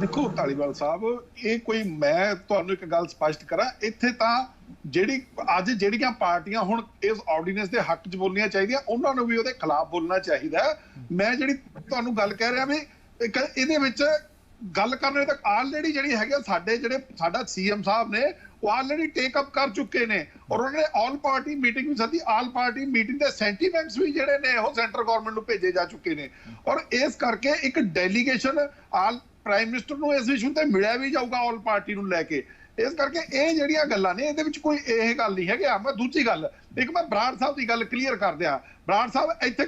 ਦੇਖੋ ਧਾਲੀਵਾਲ ਸਾਹਿਬ, ਇਹ ਕੋਈ ਮੈਂ ਤੁਹਾਨੂੰ ਇੱਕ ਗੱਲ ਸਪਸ਼ਟ ਕਰਾਂ, ਇੱਥੇ ਤਾਂ ਜਿਹੜੀਆਂ ਪਾਰਟੀਆਂ ਹੁਣ ਇਸ ਆਰਡੀਨੈਂਸ ਦੇ ਹੱਕ 'ਚ ਬੋਲਣੀਆਂ ਚਾਹੀਦੀਆਂ, ਉਹਨਾਂ ਨੂੰ ਵੀ ਉਹਦੇ ਖਿਲਾਫ ਬੋਲਣਾ ਚਾਹੀਦਾ। ਮੈਂ ਜਿਹੜੀ ਤੁਹਾਨੂੰ ਗੱਲ ਕਹਿ ਰਿਹਾ ਵੀ ਇਹਦੇ ਵਿੱਚ ਗੱਲ ਕਰਨੇ ਤੱਕ ਆਲਰੇਡੀ ਜਿਹੜੀ ਹੈਗੇ ਸਾਡਾ ਸੀਐਮ ਸਾਹਿਬ ਨੇ ਉਹ ਆਲਰੇਡੀ ਟੇਕ ਅਪ ਕਰ ਚੁੱਕੇ ਨੇ, ਔਰ ਉਹਨਾਂ ਨੇ ਆਲ ਪਾਰਟੀ ਮੀਟਿੰਗ ਵੀ ਸੱਦੀ। ਆਲ ਪਾਰਟੀ ਮੀਟਿੰਗ ਦੇ ਸੈਂਟੀਮੈਂਟਸ ਵੀ ਜਿਹੜੇ ਨੇ ਉਹ ਸੈਂਟਰ ਗਵਰਨਮੈਂਟ ਨੂੰ ਭੇਜੇ ਜਾ ਚੁੱਕੇ ਨੇ, ਔਰ ਇਸ ਕਰਕੇ ਇੱਕ ਡੈਲੀਗੇਸ਼ਨ ਆਲ ਪ੍ਰਾਈਮ ਮਿਨਿਸਟਰ ਨੂੰ ਇਸ ਇਸ਼ੂ ਤੇ ਮਿਲਿਆ ਵੀ ਜਾਊਗਾ ਆਲ ਪਾਰਟੀ ਨੂੰ ਲੈ ਕੇ। ਇਸ ਕਰਕੇ ਇਹ ਜਿਹੜੀਆਂ ਗੱਲਾਂ ਨੇ ਇਹਦੇ ਵਿੱਚ ਕੋਈ ਇਹ ਗੱਲ ਨਹੀਂ ਹੈਗੀ। ਮੈਂ ਦੂਜੀ ਗੱਲ ਇੱਕ ਮੈਂ ਬਰਾੜ ਸਾਹਿਬ ਦੀ ਗੱਲ ਕਲੀਅਰ ਕਰ ਦਿਆਂ। ਬਰਾੜ ਸਾਹਿਬ ਇੱਥੇ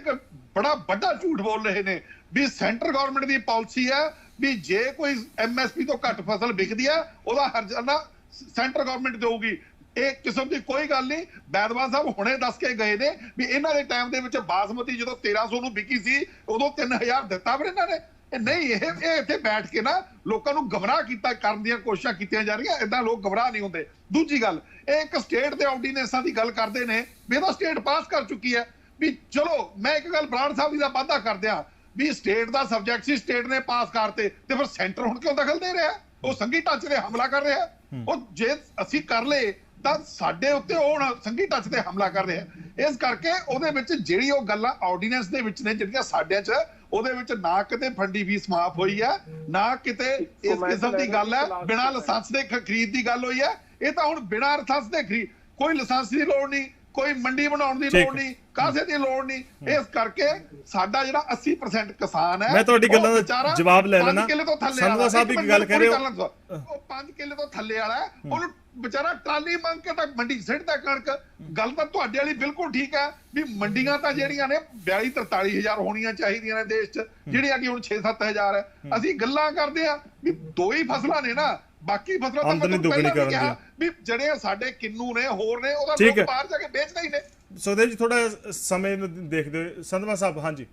ਬੜਾ ਵੱਡਾ ਝੂਠ ਬੋਲ ਰਹੇ ਨੇ ਵੀ ਸੈਂਟਰ ਗਵਰਨਮੈਂਟ ਦੀ ਪਾਲਿਸੀ ਹੈ ਵੀ ਜੇ ਕੋਈ MSP ਤੋਂ ਘੱਟ ਫਸਲ ਵਿਕਦੀ ਹੈ ਉਹਦਾ ਹਰਜਾਨਾ ਸੈਂਟਰ ਗਵਰਨਮੈਂਟ ਦੇਊਗੀ। ਇਹ ਕਿਸਮ ਦੀ ਕੋਈ ਗੱਲ ਨਹੀਂ। ਬੈਦਵਾਨ ਸਾਹਿਬ ਹੁਣੇ ਦੱਸ ਕੇ ਗਏ ਨੇ ਵੀ ਇਹਨਾਂ ਦੇ ਟਾਈਮ ਦੇ ਵਿੱਚ ਬਾਸਮਤੀ ਜਦੋਂ 1300 ਨੂੰ ਵਿਕੀ ਸੀ ਉਦੋਂ 3000 ਦਿੱਤਾ ਫਿਰ ਇਹਨਾਂ ਨੇ। ਨਹੀਂ, ਇਹ ਇੱਥੇ ਬੈਠ ਕੇ ਨਾ ਲੋਕਾਂ ਨੂੰ ਗਮਰਾਹ ਕਰਨ ਦੀਆਂ ਕੋਸ਼ਿਸ਼ਾਂ ਕੀਤੀਆਂ ਜਾ ਰਹੀਆਂ। ਏਦਾਂ ਲੋਕ ਗਮਰਾਹ ਨਹੀਂ ਹੁੰਦੇ। ਦੂਜੀ ਗੱਲ, ਇਹ ਇੱਕ ਸਟੇਟ ਦੇ ਆਰਡੀਨੈਂਸਾਂ ਦੀ ਗੱਲ ਕਰਦੇ ਨੇ ਵੀ ਇਹਦਾ ਸਟੇਟ ਪਾਸ ਕਰ ਚੁੱਕੀ ਹੈ। ਵੀ ਚਲੋ ਮੈਂ ਇੱਕ ਗੱਲ ਬਰਾੜ ਸਾਹਿਬ ਦੀ ਦਾ ਵਾਅਦਾ ਕਰਦਿਆਂ ਵੀ ਸਟੇਟ ਦਾ ਸਬਜੈਕਟ ਸੀ, ਸਟੇਟ ਨੇ ਪਾਸ ਕਰਤੇ, ਤੇ ਫਿਰ ਸੈਂਟਰ ਹੁਣ ਕਿਉਂ ਦਖਲ ਦੇ ਰਿਹਾ? ਉਹ ਸੰਘੀ ਢਾਂਚੇ ਤੇ ਹਮਲਾ ਕਰ ਰਿਹਾ। ਉਹ ਜੇ ਅਸੀਂ ਕਰ ਲਏ ਤਾਂ ਸਾਡੇ ਉੱਤੇ ਉਹ ਸੰਘੀ ਢਾਂਚੇ ਤੇ ਹਮਲਾ ਕਰ ਰਿਹਾ। ਇਸ ਕਰਕੇ ਉਹਦੇ ਵਿੱਚ ਜਿਹੜੀ ਉਹ ਗੱਲਾਂ ਆਰਡੀਨੈਂਸ ਦੇ ਵਿੱਚ ਨੇ ਜਿਹੜੀਆਂ ਸਾਡਿਆਂ 'ਚ, ਉਹਦੇ ਵਿੱਚ ਨਾ ਕਿਤੇ ਫੰਡੀ ਫੀਸ ਮਾਫ ਹੋਈ ਹੈ, ਨਾ ਕਿਤੇ ਇਸ ਕਿਸਮ ਦੀ ਗੱਲ ਹੈ ਬਿਨਾਂ ਲਾਇਸੈਂਸ ਦੇ ਖਰੀਦ ਦੀ ਗੱਲ ਹੋਈ ਹੈ। ਇਹ ਤਾਂ ਹੁਣ ਬਿਨਾਂ ਲਾਇਸੈਂਸ ਦੇ ਖਰੀਦ, ਕੋਈ ਲਾਇਸੈਂਸ ਦੀ ਲੋੜ ਨਹੀਂ, ਕੋਈ ਮੰਡੀ ਬਣਾਉਣ ਦੀ ਲੋੜ ਨਹੀਂ, ਕਾਸੇ ਦੀ ਲੋੜ ਨਹੀਂ। ਇਸ ਕਰਕੇ ਸਾਡਾ ਜਿਹੜਾ 80% ਕਿਸਾਨ ਹੈ, ਮੈਂ ਤੁਹਾਡੀ ਗੱਲਾਂ ਦਾ ਜਵਾਬ ਲੈ ਲੈਣਾ। 5 ਕਿੱਲੇ ਤੋਂ ਥੱਲੇ ਸੰਧਵਾ ਸਾਹਿਬ ਇੱਕ ਗੱਲ ਕਹਿ ਰਹੇ ਹੋ, ਉਹ 5 ਕਿੱਲੇ ਤੋਂ ਥੱਲੇ ਵਾਲਾ ਉਹਨੂੰ ਵਿਚਾਰਾ ਟਰਾਲੀ ਮੰਗ ਕੇ ਤਾਂ ਮੰਡੀ ਸਿੱਟਦਾ ਕਣਕ। ਗੱਲ ਤਾਂ ਤੁਹਾਡੇ ਵਾਲੀ ਬਿਲਕੁਲ ਠੀਕ ਹੈ ਵੀ ਮੰਡੀਆਂ ਤਾਂ ਜਿਹੜੀਆਂ ਨੇ 42-43 ਹੋਣੀਆਂ ਚਾਹੀਦੀਆਂ ਨੇ ਦੇਸ਼ 'ਚ, ਜਿਹੜੀਆਂ ਕਿ ਹੁਣ 6-7 ਹਜ਼ਾਰ ਹੈ। ਅਸੀਂ ਗੱਲਾਂ ਕਰਦੇ ਆ ਵੀ ਦੋ ਹੀ ਫਸਲਾਂ ਨੇ ਨਾ, ਬਾਕੀ ਫਸਲਾਂ ਤਾਂ ਆਮਦਨੀ ਦੁੱਗਣੀ ਕਰਨ ਦੀ ਵੀ ਜਿਹੜੇ ਸਾਡੇ ਕਿੰਨੂ ਨੇ ਹੋਰ ਨੇ ਉਹਦਾ ਲੋਕ ਬਾਹਰ ਜਾ ਕੇ ਵੇਚਦੇ ਹੀ ਨੇ। ਸੁਖਦੇਵ ਜੀ ਥੋੜਾ ਸਮੇਂ ਨੂੰ ਦੇਖਦੇ ਹੋਏ ਸੰਧਵਾ ਸਾਹਿਬ। ਹਾਂਜੀ,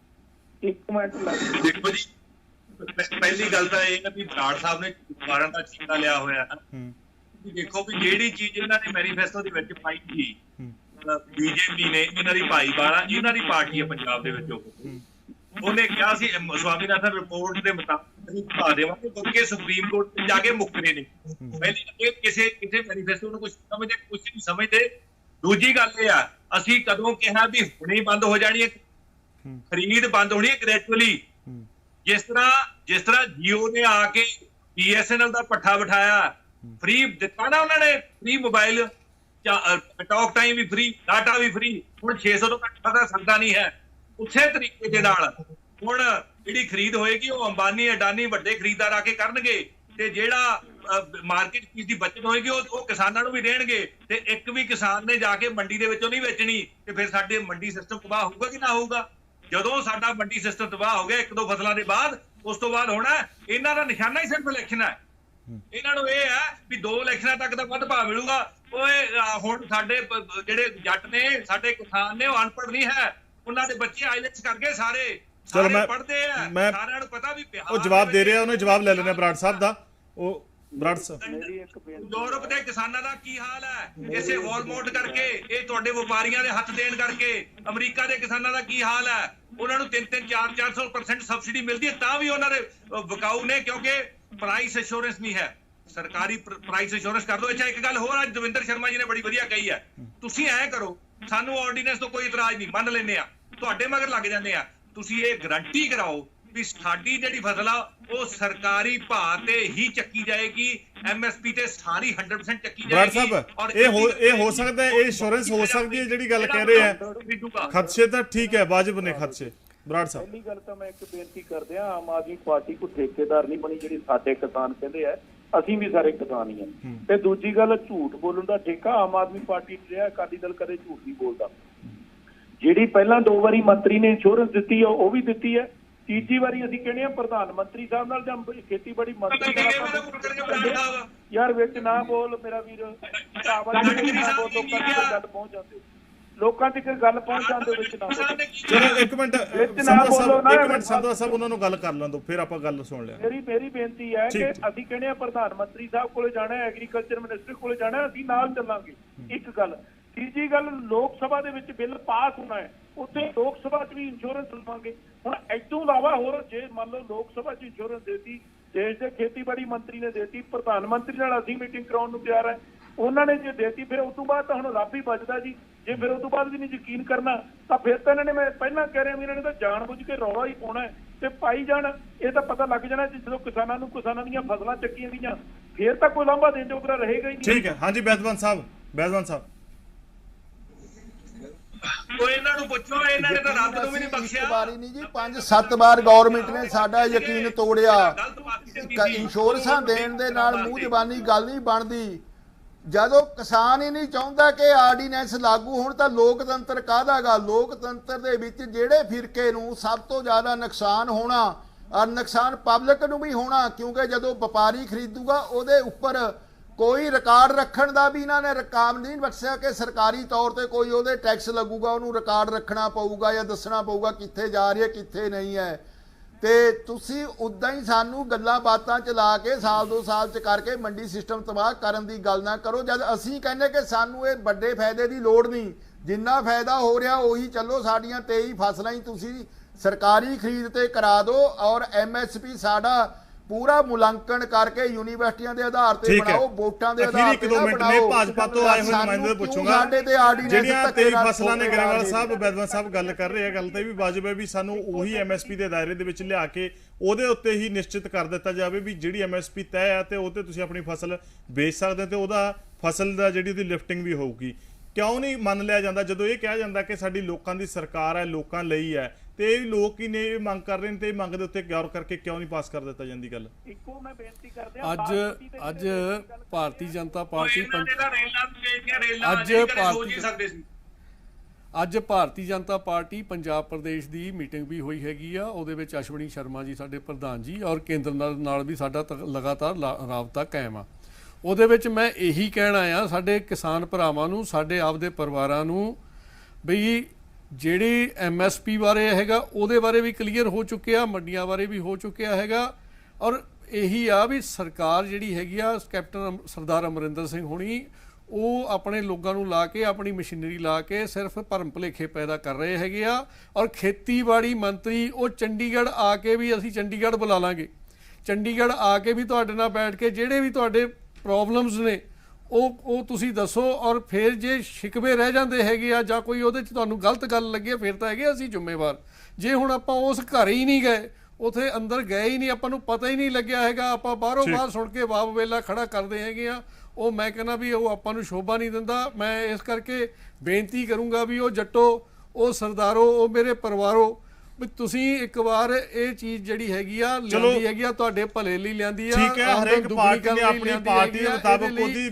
ਇੱਕ ਮਿੰਟ ਦੇਖੋ ਜੀ, ਪਹਿਲੀ ਗੱਲ ਤਾਂ ਇਹ ਹੈ ਵੀ ਬਰਾੜ ਸਾਹਿਬ ਨੇ ਮਾਰਨ ਦਾ ਚੀਕਾ ਲਿਆ ਹੋਇਆ ਹੈ। ਦੇਖੋ ਵੀ ਜਿਹੜੀ ਚੀਜ਼ ਇਹਨਾਂ ਨੇ ਮੈਨੀਫੈਸਟੋ ਦੇ ਵਿੱਚ ਪਾਈ ਸੀ, ਬੀਜੇਪੀ ਨੇ, ਇਹਨਾਂ ਦੀ ਭਾਈਵਾਲਾ, ਇਹਨਾਂ ਦੀ ਪਾਰਟੀ ਹੈ ਪੰਜਾਬ ਦੇ ਵਿੱਚ, ਉਹਨੇ ਕਿਹਾ ਸੀ ਸਵਾਮੀਨਾਥਨ ਰਿਪੋਰਟ ਦੇ ਮੁਤਾਬਕ ਅਸੀਂ ਪਾ ਦੇਵਾਂਗੇ, ਕਿਉਂਕਿ ਸੁਪਰੀਮ ਕੋਰਟ ਤੇ ਜਾ ਕੇ ਮੁੱਕਰੇ ਨੇ। ਪਹਿਲੀ ਕਿਸੇ ਮੈਨੀਫੈਸਟੋ ਨੂੰ ਕੁਝ ਸਮਝਦੇ, ਕੁਝ ਨਹੀਂ ਸਮਝਦੇ। ਦੂਜੀ ਗੱਲ ਇਹ ਆ, ਅਸੀਂ ਕਦੋਂ ਕਿਹਾ ਵੀ ਹੁਣੇ ਬੰਦ ਹੋ ਜਾਣੀ ਹੈ ਖਰੀਦ, ਬੰਦ ਹੋਣੀ ਹੈ ਗ੍ਰੈਜੂਅਲੀ। ਜਿਸ ਤਰ੍ਹਾਂ ਜੀਓ ਨੇ ਆ ਕੇ BSNL ਦਾ ਪੱਠਾ ਬਿਠਾਇਆ, ਫ੍ਰੀ ਦਿੱਤਾ ਨਾ ਉਹਨਾਂ ਨੇ, ਫ੍ਰੀ ਮੋਬਾਈਲ ਟਾਕ ਟਾਈਮ ਵੀ ਫ੍ਰੀ, ਡਾਟਾ ਵੀ ਫ੍ਰੀ। ਹੁਣ 600 ਤੋਂ ਘੱਟ ਦਾ ਸਕਦਾ ਨਹੀਂ ਹੈ। ਉਸੇ ਤਰੀਕੇ ਦੇ ਨਾਲ ਹੁਣ ਜਿਹੜੀ ਖਰੀਦ ਹੋਏਗੀ ਉਹ ਅੰਬਾਨੀ, ਅਡਾਨੀ, ਵੱਡੇ ਖਰੀਦਦਾਰ ਆ ਕੇ ਕਰਨਗੇ, ਤੇ ਜਿਹੜਾ ਮਾਰਕੀਟ ਫੀਸ ਦੀ ਬਚਤ ਹੋਏਗੀ ਉਹ ਕਿਸਾਨਾਂ ਨੂੰ ਵੀ ਦੇਣਗੇ। ਤੇ ਇੱਕ ਵੀ ਕਿਸਾਨ ਨੇ ਜਾ ਕੇ ਮੰਡੀ ਦੇ ਵਿੱਚੋਂ ਨਹੀਂ ਵੇਚਣੀ, ਤੇ ਫਿਰ ਸਾਡੇ ਮੰਡੀ ਸਿਸਟਮ ਤਬਾਹ ਹੋਊਗਾ ਕਿ ਨਾ ਹੋਊਗਾ? ਜਦੋਂ ਸਾਡਾ ਮੰਡੀ ਸਿਸਟਮ ਤਬਾਹ ਹੋ ਗਿਆ 1-2 ਫਸਲਾਂ ਦੇ ਬਾਅਦ, ਉਸ ਤੋਂ ਬਾਅਦ ਹੋਣਾ ਇਹਨਾਂ ਦਾ ਨਿਸ਼ਾਨਾ ਹੀ ਸਿਰਫ ਇਲੈਕਸ਼ਨ ਹੈ। ਇਹਨਾਂ ਨੂੰ ਇਹ ਹੈ ਵੀ 2 ਇਲੈਕਸ਼ਨਾਂ ਤੱਕ ਦਾ ਵੱਧ ਭਾਅ ਮਿਲੂਗਾ। ਓਏ ਹੁਣ ਸਾਡੇ ਜਿਹੜੇ ਜੱਟ ਨੇ, ਸਾਡੇ ਕਿਸਾਨ ਨੇ, ਉਹ ਅਨਪੜ੍ਹ ਨਹੀਂ ਹੈ। ਉਹਨਾਂ ਦੇ ਬੱਚੇ ਆਈਲੈਟਸ ਕਰਕੇ ਸਾਰੇ ਪੜ੍ਹਦੇ ਆ, ਸਾਰਿਆਂ ਨੂੰ ਪਤਾ ਵੀ ਉਹ ਜਵਾਬ ਦੇ ਰਿਹਾ, ਉਹਨੇ ਜਵਾਬ ਲੈ ਲੈਣਾ ਬਰਾੜ ਸਾਹਿਬ ਦਾ। ਉਹ ਬਰਾੜ ਸਾਹਿਬ, ਯੂਰਪ ਦੇ ਕਿਸਾਨਾਂ ਦਾ ਕੀ ਹਾਲ ਹੈ ਇਸੇ ਵਾਲਮਾਰਟ ਕਰਕੇ, ਇਹ ਤੁਹਾਡੇ ਵਪਾਰੀਆਂ ਦੇ ਹੱਥ ਦੇਣ ਕਰਕੇ। ਅਮਰੀਕਾ ਦੇ ਕਿਸਾਨਾਂ ਦਾ ਕੀ ਹਾਲ ਹੈ, ਉਹਨਾਂ ਨੂੰ 3-3, 400% ਸਬਸਿਡੀ ਮਿਲਦੀ ਹੈ, ਤਾਂ ਵੀ ਉਹਨਾਂ ਦੇ ਵਿਕਾਊ ਨੇ, ਕਿਉਂਕਿ ਪ੍ਰਾਈਸ ਅਸ਼ੋਰੈਂਸ ਨਹੀਂ ਹੈ। ਸਰਕਾਰੀ ਪ੍ਰਾਈਸ ਅਸ਼ੋਰੈਂਸ ਕਰ ਦੋ। ਅੱਛਾ, ਇੱਕ ਗੱਲ ਹੋਰ ਅੱਜ ਦਵਿੰਦਰ ਸ਼ਰਮਾ ਜੀ ਨੇ ਬੜੀ ਵਧੀਆ ਕਹੀ ਹੈ, ਤੁਸੀਂ ਐਂ ਕਰੋ, ਸਾਨੂੰ ਆਰਡੀਨੈਂਸ ਤੋਂ ਕੋਈ ਇਤਰਾਜ਼ ਨਹੀਂ, ਮੰਨ ਲੈਂਦੇ ਆ, ਤੁਹਾਡੇ ਮਗਰ ਲੱਗ ਜਾਂਦੇ ਆ, ਤੁਸੀਂ ਇਹ ਗਰੰਟੀ ਕਰਾਓ ਵੀ ਸਾਡੀ ਜਿਹੜੀ ਫਸਲ ਆ ਉਹ ਸਰਕਾਰੀ ਭਾਅ ਤੇ ਹੀ ਚੱਕੀ ਜਾਏਗੀ, MSP ਤੇ ਸਾਰੀ 100% ਚੱਕੀ ਜਾਏਗੀ। ਔਰ ਇਹ ਹੋ ਸਕਦਾ ਹੈ, ਇਹ ਇੰਸ਼ੋਰੈਂਸ ਹੋ ਸਕਦੀ ਹੈ ਜਿਹੜੀ ਗੱਲ ਕਹਿ ਰਹੇ ਆ। ਖਦਸ਼ੇ ਤਾਂ ਠੀਕ ਹੈ, ਵਾਜਬ ਨੇ ਖਦਸ਼ੇ। ਬਰਾੜ ਸਾਹਿਬ, ਪਹਿਲੀ ਗੱਲ ਤਾਂ ਮੈਂ ਇੱਕ ਬੇਨਤੀ ਕਰਦੇ ਆ, ਆਮ ਆਦਮੀ ਪਾਰਟੀ ਕੋਈ ਠੇਕੇਦਾਰ ਨਹੀਂ ਬਣੀ ਜਿਹੜੀ ਸਾਡੇ ਕਿਸਾਨ ਕਹਿੰਦੇ ਆ, ਅਸੀਂ ਵੀ ਸਾਰੇ ਕਿਸਾਨ ਹੀ ਆ। ਤੇ ਦੂਜੀ ਗੱਲ, ਝੂਠ ਬੋਲਣ ਦਾ ਠੇਕਾ ਆਮ ਆਦਮੀ ਪਾਰਟੀ ਨੂੰ ਰਿਹਾ। ਅਕਾਲੀ ਦਲ ਕਦੇ ਝੂਠ ਨਹੀਂ ਬੋਲਦਾ। ਜਿਹੜੀ ਪਹਿਲਾਂ 2 ਵਾਰੀ ਮੰਤਰੀ ਨੇ ਇੰਸ਼ੋਰੈਂਸ ਦਿੱਤੀ ਆ ਉਹ ਵੀ ਦਿੱਤੀ ਹੈ, ਤੀਜੀ ਵਾਰੀ ਅਸੀਂ ਕਹਿੰਦੇ ਆ ਪ੍ਰਧਾਨ ਮੰਤਰੀ ਸਾਹਿਬ ਨਾਲ ਜਾਂ ਖੇਤੀਬਾੜੀ ਮੰਤਰੀ ਨਾਲ। ਯਾਰ ਵਿੱਚ ਨਾ ਬੋਲ ਮੇਰਾ ਵੀਰ, ਗੱਲ ਪਹੁੰਚ ਜਾਂਦੇ, ਲੋਕਾਂ ਤੱਕ ਗੱਲ ਪਹੁੰਚ ਜਾਂਦੇ ਵਿੱਚ ਨਾ। ਚਲੋ ਇੱਕ ਮਿੰਟ ਸੰਧਵਾ ਸਾਹਿਬ, ਉਹਨਾਂ ਨੂੰ ਗੱਲ ਕਰ ਲੈਣ ਦਿਓ, ਫਿਰ ਆਪਾਂ ਗੱਲ ਸੁਣ ਲਿਆ। ਮੇਰੀ ਬੇਨਤੀ ਹੈ ਕਿ ਅਸੀਂ ਕਹਿੰਦੇ ਆ ਪ੍ਰਧਾਨ ਮੰਤਰੀ ਸਾਹਿਬ ਕੋਲੇ ਜਾਣਾ, ਐਗਰੀਕਲਚਰ ਮਿਨਿਸਟਰ ਕੋਲੇ ਜਾਣਾ, ਅਸੀਂ ਨਾਲ ਚੱਲਾਂਗੇ। ਇੱਕ ਗੱਲ। ਤੀਜੀ ਗੱਲ, ਲੋਕ ਸਭਾ ਦੇ ਵਿੱਚ ਬਿੱਲ ਪਾਸ ਹੋਣਾ ਹੈ, ਉੱਥੇ ਲੋਕ ਸਭਾ 'ਚ ਵੀ ਇੰਸ਼ੋਰੈਂਸ ਲਵਾਂਗੇ। ਹੁਣ ਇਸ ਤੋਂ ਇਲਾਵਾ ਹੋਰ ਜੇ ਮੰਨ ਲਓ ਲੋਕ ਸਭਾ 'ਚ ਇੰਸ਼ੋਰੈਂਸ ਦੇਤੀ ਦੇਸ਼ ਦੇ ਖੇਤੀਬਾੜੀ ਮੰਤਰੀ ਨੇ ਦੇਤੀ, ਪ੍ਰਧਾਨ ਮੰਤਰੀ ਨਾਲ ਅਸੀਂ ਮੀਟਿੰਗ ਕਰਾਉਣ ਨੂੰ ਤਿਆਰ ਹੈ, ਉਹਨਾਂ ਨੇ ਜੇ ਦੇਤੀ ਫਿਰ ਉਸ ਤੋਂ ਬਾਅਦ ਤਾਂ ਹੁਣ ਰੱਬ ਹੀ ਬਚਦਾ ਜੀ। ਜੇ ਫਿਰ ਉਸ ਤੋਂ ਬਾਅਦ ਵੀ ਨਹੀਂ ਯਕੀਨ ਕਰਨਾ ਤਾਂ ਫਿਰ ਤਾਂ ਇਹਨਾਂ ਨੇ, ਮੈਂ ਪਹਿਲਾਂ ਕਹਿ ਰਿਹਾ ਵੀ ਇਹਨਾਂ ਨੇ ਤਾਂ ਜਾਣ ਬੁੱਝ ਕੇ ਰੌਲਾ ਹੀ ਪਾਉਣਾ ਤੇ ਪਾਈ ਜਾਣ। ਇਹ ਤਾਂ ਪਤਾ ਲੱਗ ਜਾਣਾ ਜਦੋਂ ਕਿਸਾਨਾਂ ਦੀਆਂ ਫਸਲਾਂ ਚੱਕੀਆਂ ਗਈਆਂ ਫਿਰ ਤਾਂ ਕੋਈ ਲਾਂਭਾ ਦੇਣ ਜੋਗਰਾ ਰਹੇਗਾ ਹੀ ਨਹੀਂ। ਠੀਕ ਹੈ, ਹਾਂਜੀ ਬੈਦਵਾਨ ਸਾਹਿਬ ਉਹ ਇਹਨਾਂ ਨੂੰ ਪੁੱਛੋ, ਇਹਨਾਂ ਨੇ ਤਾਂ ਰੱਬ ਨੂੰ ਵੀ ਨਹੀਂ ਬਖਸ਼ਿਆ। ਇੱਕ ਵਾਰੀ ਨਹੀਂ ਜੀ 5-7 ਵਾਰ ਗਵਰਨਮੈਂਟ ਨੇ ਸਾਡਾ ਯਕੀਨ ਤੋੜਿਆ। ਇੰਸ਼ੋਰੈਂਸਾਂ ਦੇਣ ਦੇ ਨਾਲ ਮੂੰਹ ਜ਼ਬਾਨੀ ਗੱਲ ਨਹੀਂ ਬਣਦੀ। ਜਦੋਂ ਕਿਸਾਨ ਹੀ ਨਹੀਂ ਚਾਹੁੰਦਾ ਕਿ ਆਰਡੀਨੈਂਸ ਲਾਗੂ ਹੋਣ ਤਾਂ ਲੋਕਤੰਤਰ ਕਾਹਦਾਗਾ? ਲੋਕਤੰਤਰ ਦੇ ਵਿੱਚ ਜਿਹੜੇ ਫਿਰਕੇ ਨੂੰ ਸਭ ਤੋਂ ਜ਼ਿਆਦਾ ਨੁਕਸਾਨ ਹੋਣਾ ਔਰ ਨੁਕਸਾਨ ਪਬਲਿਕ ਨੂੰ ਵੀ ਹੋਣਾ, ਕਿਉਂਕਿ ਜਦੋਂ ਵਪਾਰੀ ਖਰੀਦੂਗਾ ਉਹਦੇ ਉੱਪਰ ਕੋਈ ਰਿਕਾਰਡ ਰੱਖਣ ਦਾ ਵੀ ਇਹਨਾਂ ਨੇ ਰਿਕਾਰਡ ਨਹੀਂ ਬਖਸ਼ਿਆ ਕਿ ਸਰਕਾਰੀ ਤੌਰ ਤੇ ਕੋਈ ਉਹਦੇ ਟੈਕਸ ਲੱਗੂਗਾ, ਉਹਨੂੰ ਰਿਕਾਰਡ ਰੱਖਣਾ ਪਊਗਾ ਜਾਂ ਦੱਸਣਾ ਪਊਗਾ ਕਿੱਥੇ ਜਾ ਰਹੀ ਹੈ ਕਿੱਥੇ ਨਹੀਂ ਹੈ। ਤੇ ਤੁਸੀਂ ਉਦਾਂ ਹੀ ਸਾਨੂੰ ਗੱਲਾਂ ਬਾਤਾਂ ਚਲਾ ਕੇ ਸਾਲ 2 ਸਾਲ ਚ ਕਰਕੇ ਮੰਡੀ ਸਿਸਟਮ ਤਬਾਹ ਕਰਨ ਦੀ ਗੱਲ ਨਾ ਕਰੋ, ਜਦ ਅਸੀਂ ਕਹਿੰਦੇ ਕਿ ਸਾਨੂੰ ਇਹ ਵੱਡੇ ਫਾਇਦੇ ਦੀ ਲੋੜ ਨਹੀਂ, ਜਿੰਨਾ ਫਾਇਦਾ ਹੋ ਰਿਹਾ ਉਹੀ ਚੱਲੋ। ਸਾਡੀਆਂ 23 ਫਸਲਾਂ ਹੀ ਤੁਸੀਂ ਸਰਕਾਰੀ ਖਰੀਦ ਤੇ ਕਰਾ ਦਿਓ ਔਰ MSP ਸਾਡਾ ਪੂਰਾ ਮੁਲਾਂਕਣ ਕਰਕੇ ਯੂਨੀਵਰਸਿਟੀਆਂ ਦੇ ਆਧਾਰ ਤੇ ਬਣਾਓ, ਵੋਟਾਂ ਦੇ ਆਧਾਰ ਤੇ ਬਣਾਓ। ਭਾਜਪਾ ਤੋਂ ਆਏ ਹੋਏ ਨੁਮਾਇੰਦੇ ਪੁੱਛੂਗਾ, ਜਿਹੜੀਆਂ 23 ਫਸਲਾਂ ਨੇ ਗਰੇਵਾਲ ਸਾਹਿਬ ਬੈਦਵਾਨ ਸਾਹਿਬ ਗੱਲ ਕਰ ਰਹੇ ਆ, ਗੱਲ ਤੇ ਵੀ ਵਾਜਬ ਹੈ ਵੀ ਸਾਨੂੰ ਉਹੀ MSP ਦੇ ਦਾਇਰੇ ਦੇ ਵਿੱਚ ਲਿਆ ਕੇ ਉਹਦੇ ਉੱਤੇ ਹੀ ਨਿਸ਼ਚਿਤ ਕਰ ਦਿੱਤਾ ਜਾਵੇ ਵੀ ਜਿਹੜੀ MSP ਤੈਅ ਹੈ ਤੇ ਉਹ ਤੇ ਤੁਸੀਂ ਆਪਣੀ ਫਸਲ ਵੇਚ ਸਕਦੇ ਤੇ ਉਹਦਾ ਫਸਲ ਦਾ ਜਿਹੜੀ ਉਹਦੀ ਲਿਫਟਿੰਗ ਵੀ ਹੋਊਗੀ। ਕਿਉਂ ਨਹੀਂ ਮੰਨ ਲਿਆ ਜਾਂਦਾ ਜਦੋਂ ਇਹ ਕਿਹਾ ਜਾਂਦਾ ਕਿ ਸਾਡੀ ਲੋਕਾਂ ਦੀ ਸਰਕਾਰ ਹੈ, ਲੋਕਾਂ ਲਈ ਹੈ, ਤੇ ਇਹ ਲੋਕ ਹੀ ਨੇ ਇਹ ਮੰਗ ਕਰ ਰਹੇ ਨੇ ਤੇ ਇਹ ਮੰਗ ਦੇ ਉੱਤੇ ਗੌਰ ਕਰਕੇ ਕਿਉਂ ਨਹੀਂ ਪਾਸ ਕਰ ਦਿੱਤਾ ਜਾਂਦੀ ਗੱਲ? ਇੱਕੋ ਮੈਂ ਬੇਨਤੀ ਕਰਦੇ ਆ, ਅੱਜ ਭਾਰਤੀ ਜਨਤਾ ਪਾਰਟੀ ਅੱਜ ਭਾਰਤੀ ਜਨਤਾ ਪਾਰਟੀ ਪੰਜਾਬ ਪ੍ਰਦੇਸ਼ ਦੀ ਮੀਟਿੰਗ ਵੀ ਹੋਈ ਹੈਗੀ ਆ। ਉਹਦੇ ਵਿੱਚ ਅਸ਼ਵਨੀ ਸ਼ਰਮਾ ਜੀ ਸਾਡੇ ਪ੍ਰਧਾਨ ਜੀ ਔਰ ਕੇਂਦਰ ਨਾਲ ਵੀ ਸਾਡਾ ਲਗਾਤਾਰ ਰਾਬਤਾ ਕਾਇਮ ਆ। ਉਹਦੇ ਵਿੱਚ ਮੈਂ ਇਹੀ ਕਹਿਣਾ ਆ ਸਾਡੇ ਕਿਸਾਨ ਭਰਾਵਾਂ ਨੂੰ, ਸਾਡੇ ਆਪਦੇ ਪਰਿਵਾਰਾਂ ਨੂੰ, ਬਈ ਜਿਹੜੀ MSP ਬਾਰੇ ਹੈਗਾ ਉਹਦੇ ਬਾਰੇ ਵੀ ਕਲੀਅਰ ਹੋ ਚੁੱਕਿਆ, ਮੰਡੀਆਂ ਬਾਰੇ ਵੀ ਹੋ ਚੁੱਕਿਆ ਹੈਗਾ। ਔਰ ਇਹੀ ਆ ਵੀ ਸਰਕਾਰ ਜਿਹੜੀ ਹੈਗੀ ਆ ਕੈਪਟਨ ਸਰਦਾਰ ਅਮਰਿੰਦਰ ਸਿੰਘ ਹੋਣੀ ਉਹ ਆਪਣੇ ਲੋਕਾਂ ਨੂੰ ਲਾ ਕੇ ਆਪਣੀ ਮਸ਼ੀਨਰੀ ਲਾ ਕੇ ਸਿਰਫ ਭਰਮ ਭੁਲੇਖੇ ਪੈਦਾ ਕਰ ਰਹੇ ਹੈਗੇ ਆ। ਔਰ ਖੇਤੀਬਾੜੀ ਮੰਤਰੀ ਉਹ ਚੰਡੀਗੜ੍ਹ ਆ ਕੇ ਵੀ, ਅਸੀਂ ਚੰਡੀਗੜ੍ਹ ਬੁਲਾ ਲਾਂਗੇ, ਚੰਡੀਗੜ੍ਹ ਆ ਕੇ ਵੀ ਤੁਹਾਡੇ ਨਾਲ ਬੈਠ ਕੇ ਜਿਹੜੇ ਵੀ ਤੁਹਾਡੇ ਪ੍ਰੋਬਲਮਸ ਨੇ ਉਹ ਤੁਸੀਂ ਦੱਸੋ। ਔਰ ਫਿਰ ਜੇ ਸ਼ਿਕਵੇ ਰਹਿ ਜਾਂਦੇ ਹੈਗੇ ਆ ਜਾਂ ਕੋਈ ਉਹਦੇ 'ਚ ਤੁਹਾਨੂੰ ਗਲਤ ਗੱਲ ਲੱਗੇ ਫਿਰ ਤਾਂ ਹੈਗੇ ਅਸੀਂ ਜ਼ਿੰਮੇਵਾਰ। ਜੇ ਹੁਣ ਆਪਾਂ ਉਸ ਘਰ ਹੀ ਨਹੀਂ ਗਏ, ਉੱਥੇ ਅੰਦਰ ਗਏ ਹੀ ਨਹੀਂ, ਆਪਾਂ ਨੂੰ ਪਤਾ ਹੀ ਨਹੀਂ ਲੱਗਿਆ ਹੈਗਾ, ਆਪਾਂ ਬਾਹਰੋਂ ਬਾਹਰ ਸੁਣ ਕੇ ਬਾਬ ਵੇਲਾ ਖੜਾ ਕਰਦੇ ਹੈਗੇ ਆ, ਉਹ ਮੈਂ ਕਹਿੰਦਾ ਵੀ ਉਹ ਆਪਾਂ ਨੂੰ ਸ਼ੋਭਾ ਨਹੀਂ ਦਿੰਦਾ। ਮੈਂ ਇਸ ਕਰਕੇ ਬੇਨਤੀ ਕਰੂੰਗਾ ਵੀ ਉਹ ਜੱਟੋ, ਉਹ ਸਰਦਾਰੋ, ਉਹ ਮੇਰੇ ਪਰਿਵਾਰੋ, ਵੀ ਤੁਸੀਂ ਇੱਕ ਵਾਰ ਇਹ ਚੀਜ਼ ਜਿਹੜੀ ਹੈਗੀ ਆ ਲਿਆਂਦੀ ਹੈਗੀ ਆ ਤੁਹਾਡੇ ਭਲੇ ਲਈ ਲਿਆਂਦੀ ਆ। ਠੀਕ ਹੈ, ਹਰੇਕ ਪਾਰਟੀ ਨੇ ਆਪਣੀ ਪਾਰਟੀ ਦੇ ਮੁਤਾਬਕ ਉਹਦੀ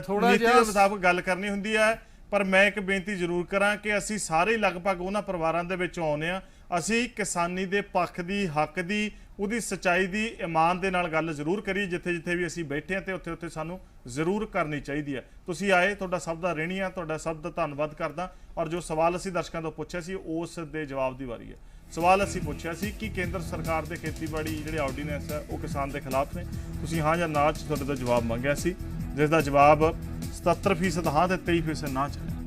ਥੋੜਾ ਜਿਹਾ ਮੁਤਾਬਕ ਗੱਲ ਕਰਨੀ ਹੁੰਦੀ ਹੈ। ਪਰ ਮੈਂ ਇੱਕ ਬੇਨਤੀ ਜ਼ਰੂਰ ਕਰਾਂ ਕਿ ਅਸੀਂ ਸਾਰੇ ਲਗਭਗ ਉਹਨਾਂ ਪਰਿਵਾਰਾਂ ਦੇ ਵਿੱਚੋਂ ਆਉਂਦੇ ਆ। ਅਸੀਂ ਕਿਸਾਨੀ ਦੇ ਪੱਖ ਦੀ, ਹੱਕ ਦੀ, ਉਹਦੀ ਸੱਚਾਈ ਦੀ, ਇਮਾਨ ਦੇ ਨਾਲ ਗੱਲ ਜ਼ਰੂਰ ਕਰੀਏ। ਜਿੱਥੇ ਜਿੱਥੇ ਵੀ ਅਸੀਂ ਬੈਠੇ ਹਾਂ ਤੇ ਉੱਥੇ ਉੱਥੇ ਸਾਨੂੰ ਜ਼ਰੂਰ ਕਰਨੀ ਚਾਹੀਦੀ ਹੈ। ਤੁਸੀਂ ਆਏ, ਤੁਹਾਡਾ ਸਭ ਦਾ ਰਹਿਣੀ ਆ, ਤੁਹਾਡਾ ਸਭ ਦਾ ਧੰਨਵਾਦ ਕਰਦਾ। ਔਰ ਜੋ ਸਵਾਲ ਅਸੀਂ ਦਰਸ਼ਕਾਂ ਤੋਂ ਪੁੱਛਿਆ ਸੀ ਉਸ ਦੇ ਜਵਾਬ ਦੀ ਵਾਰੀ ਹੈ। ਸਵਾਲ ਅਸੀਂ ਪੁੱਛਿਆ ਸੀ ਕਿ ਕੇਂਦਰ ਸਰਕਾਰ ਦੇ ਖੇਤੀਬਾੜੀ ਜਿਹੜੇ ਆਰਡੀਨੈਂਸ ਹੈ ਉਹ ਕਿਸਾਨ ਦੇ ਖਿਲਾਫ ਨੇ। ਤੁਸੀਂ ਹਾਂ ਜਾਂ ਨਾ 'ਚ ਤੁਹਾਡੇ ਤੋਂ ਜਵਾਬ ਮੰਗਿਆ ਸੀ, ਜਿਸ ਦਾ ਜਵਾਬ 77% ਹਾਂ ਤੇ 23% ਨਾ 'ਚ ਹੈ।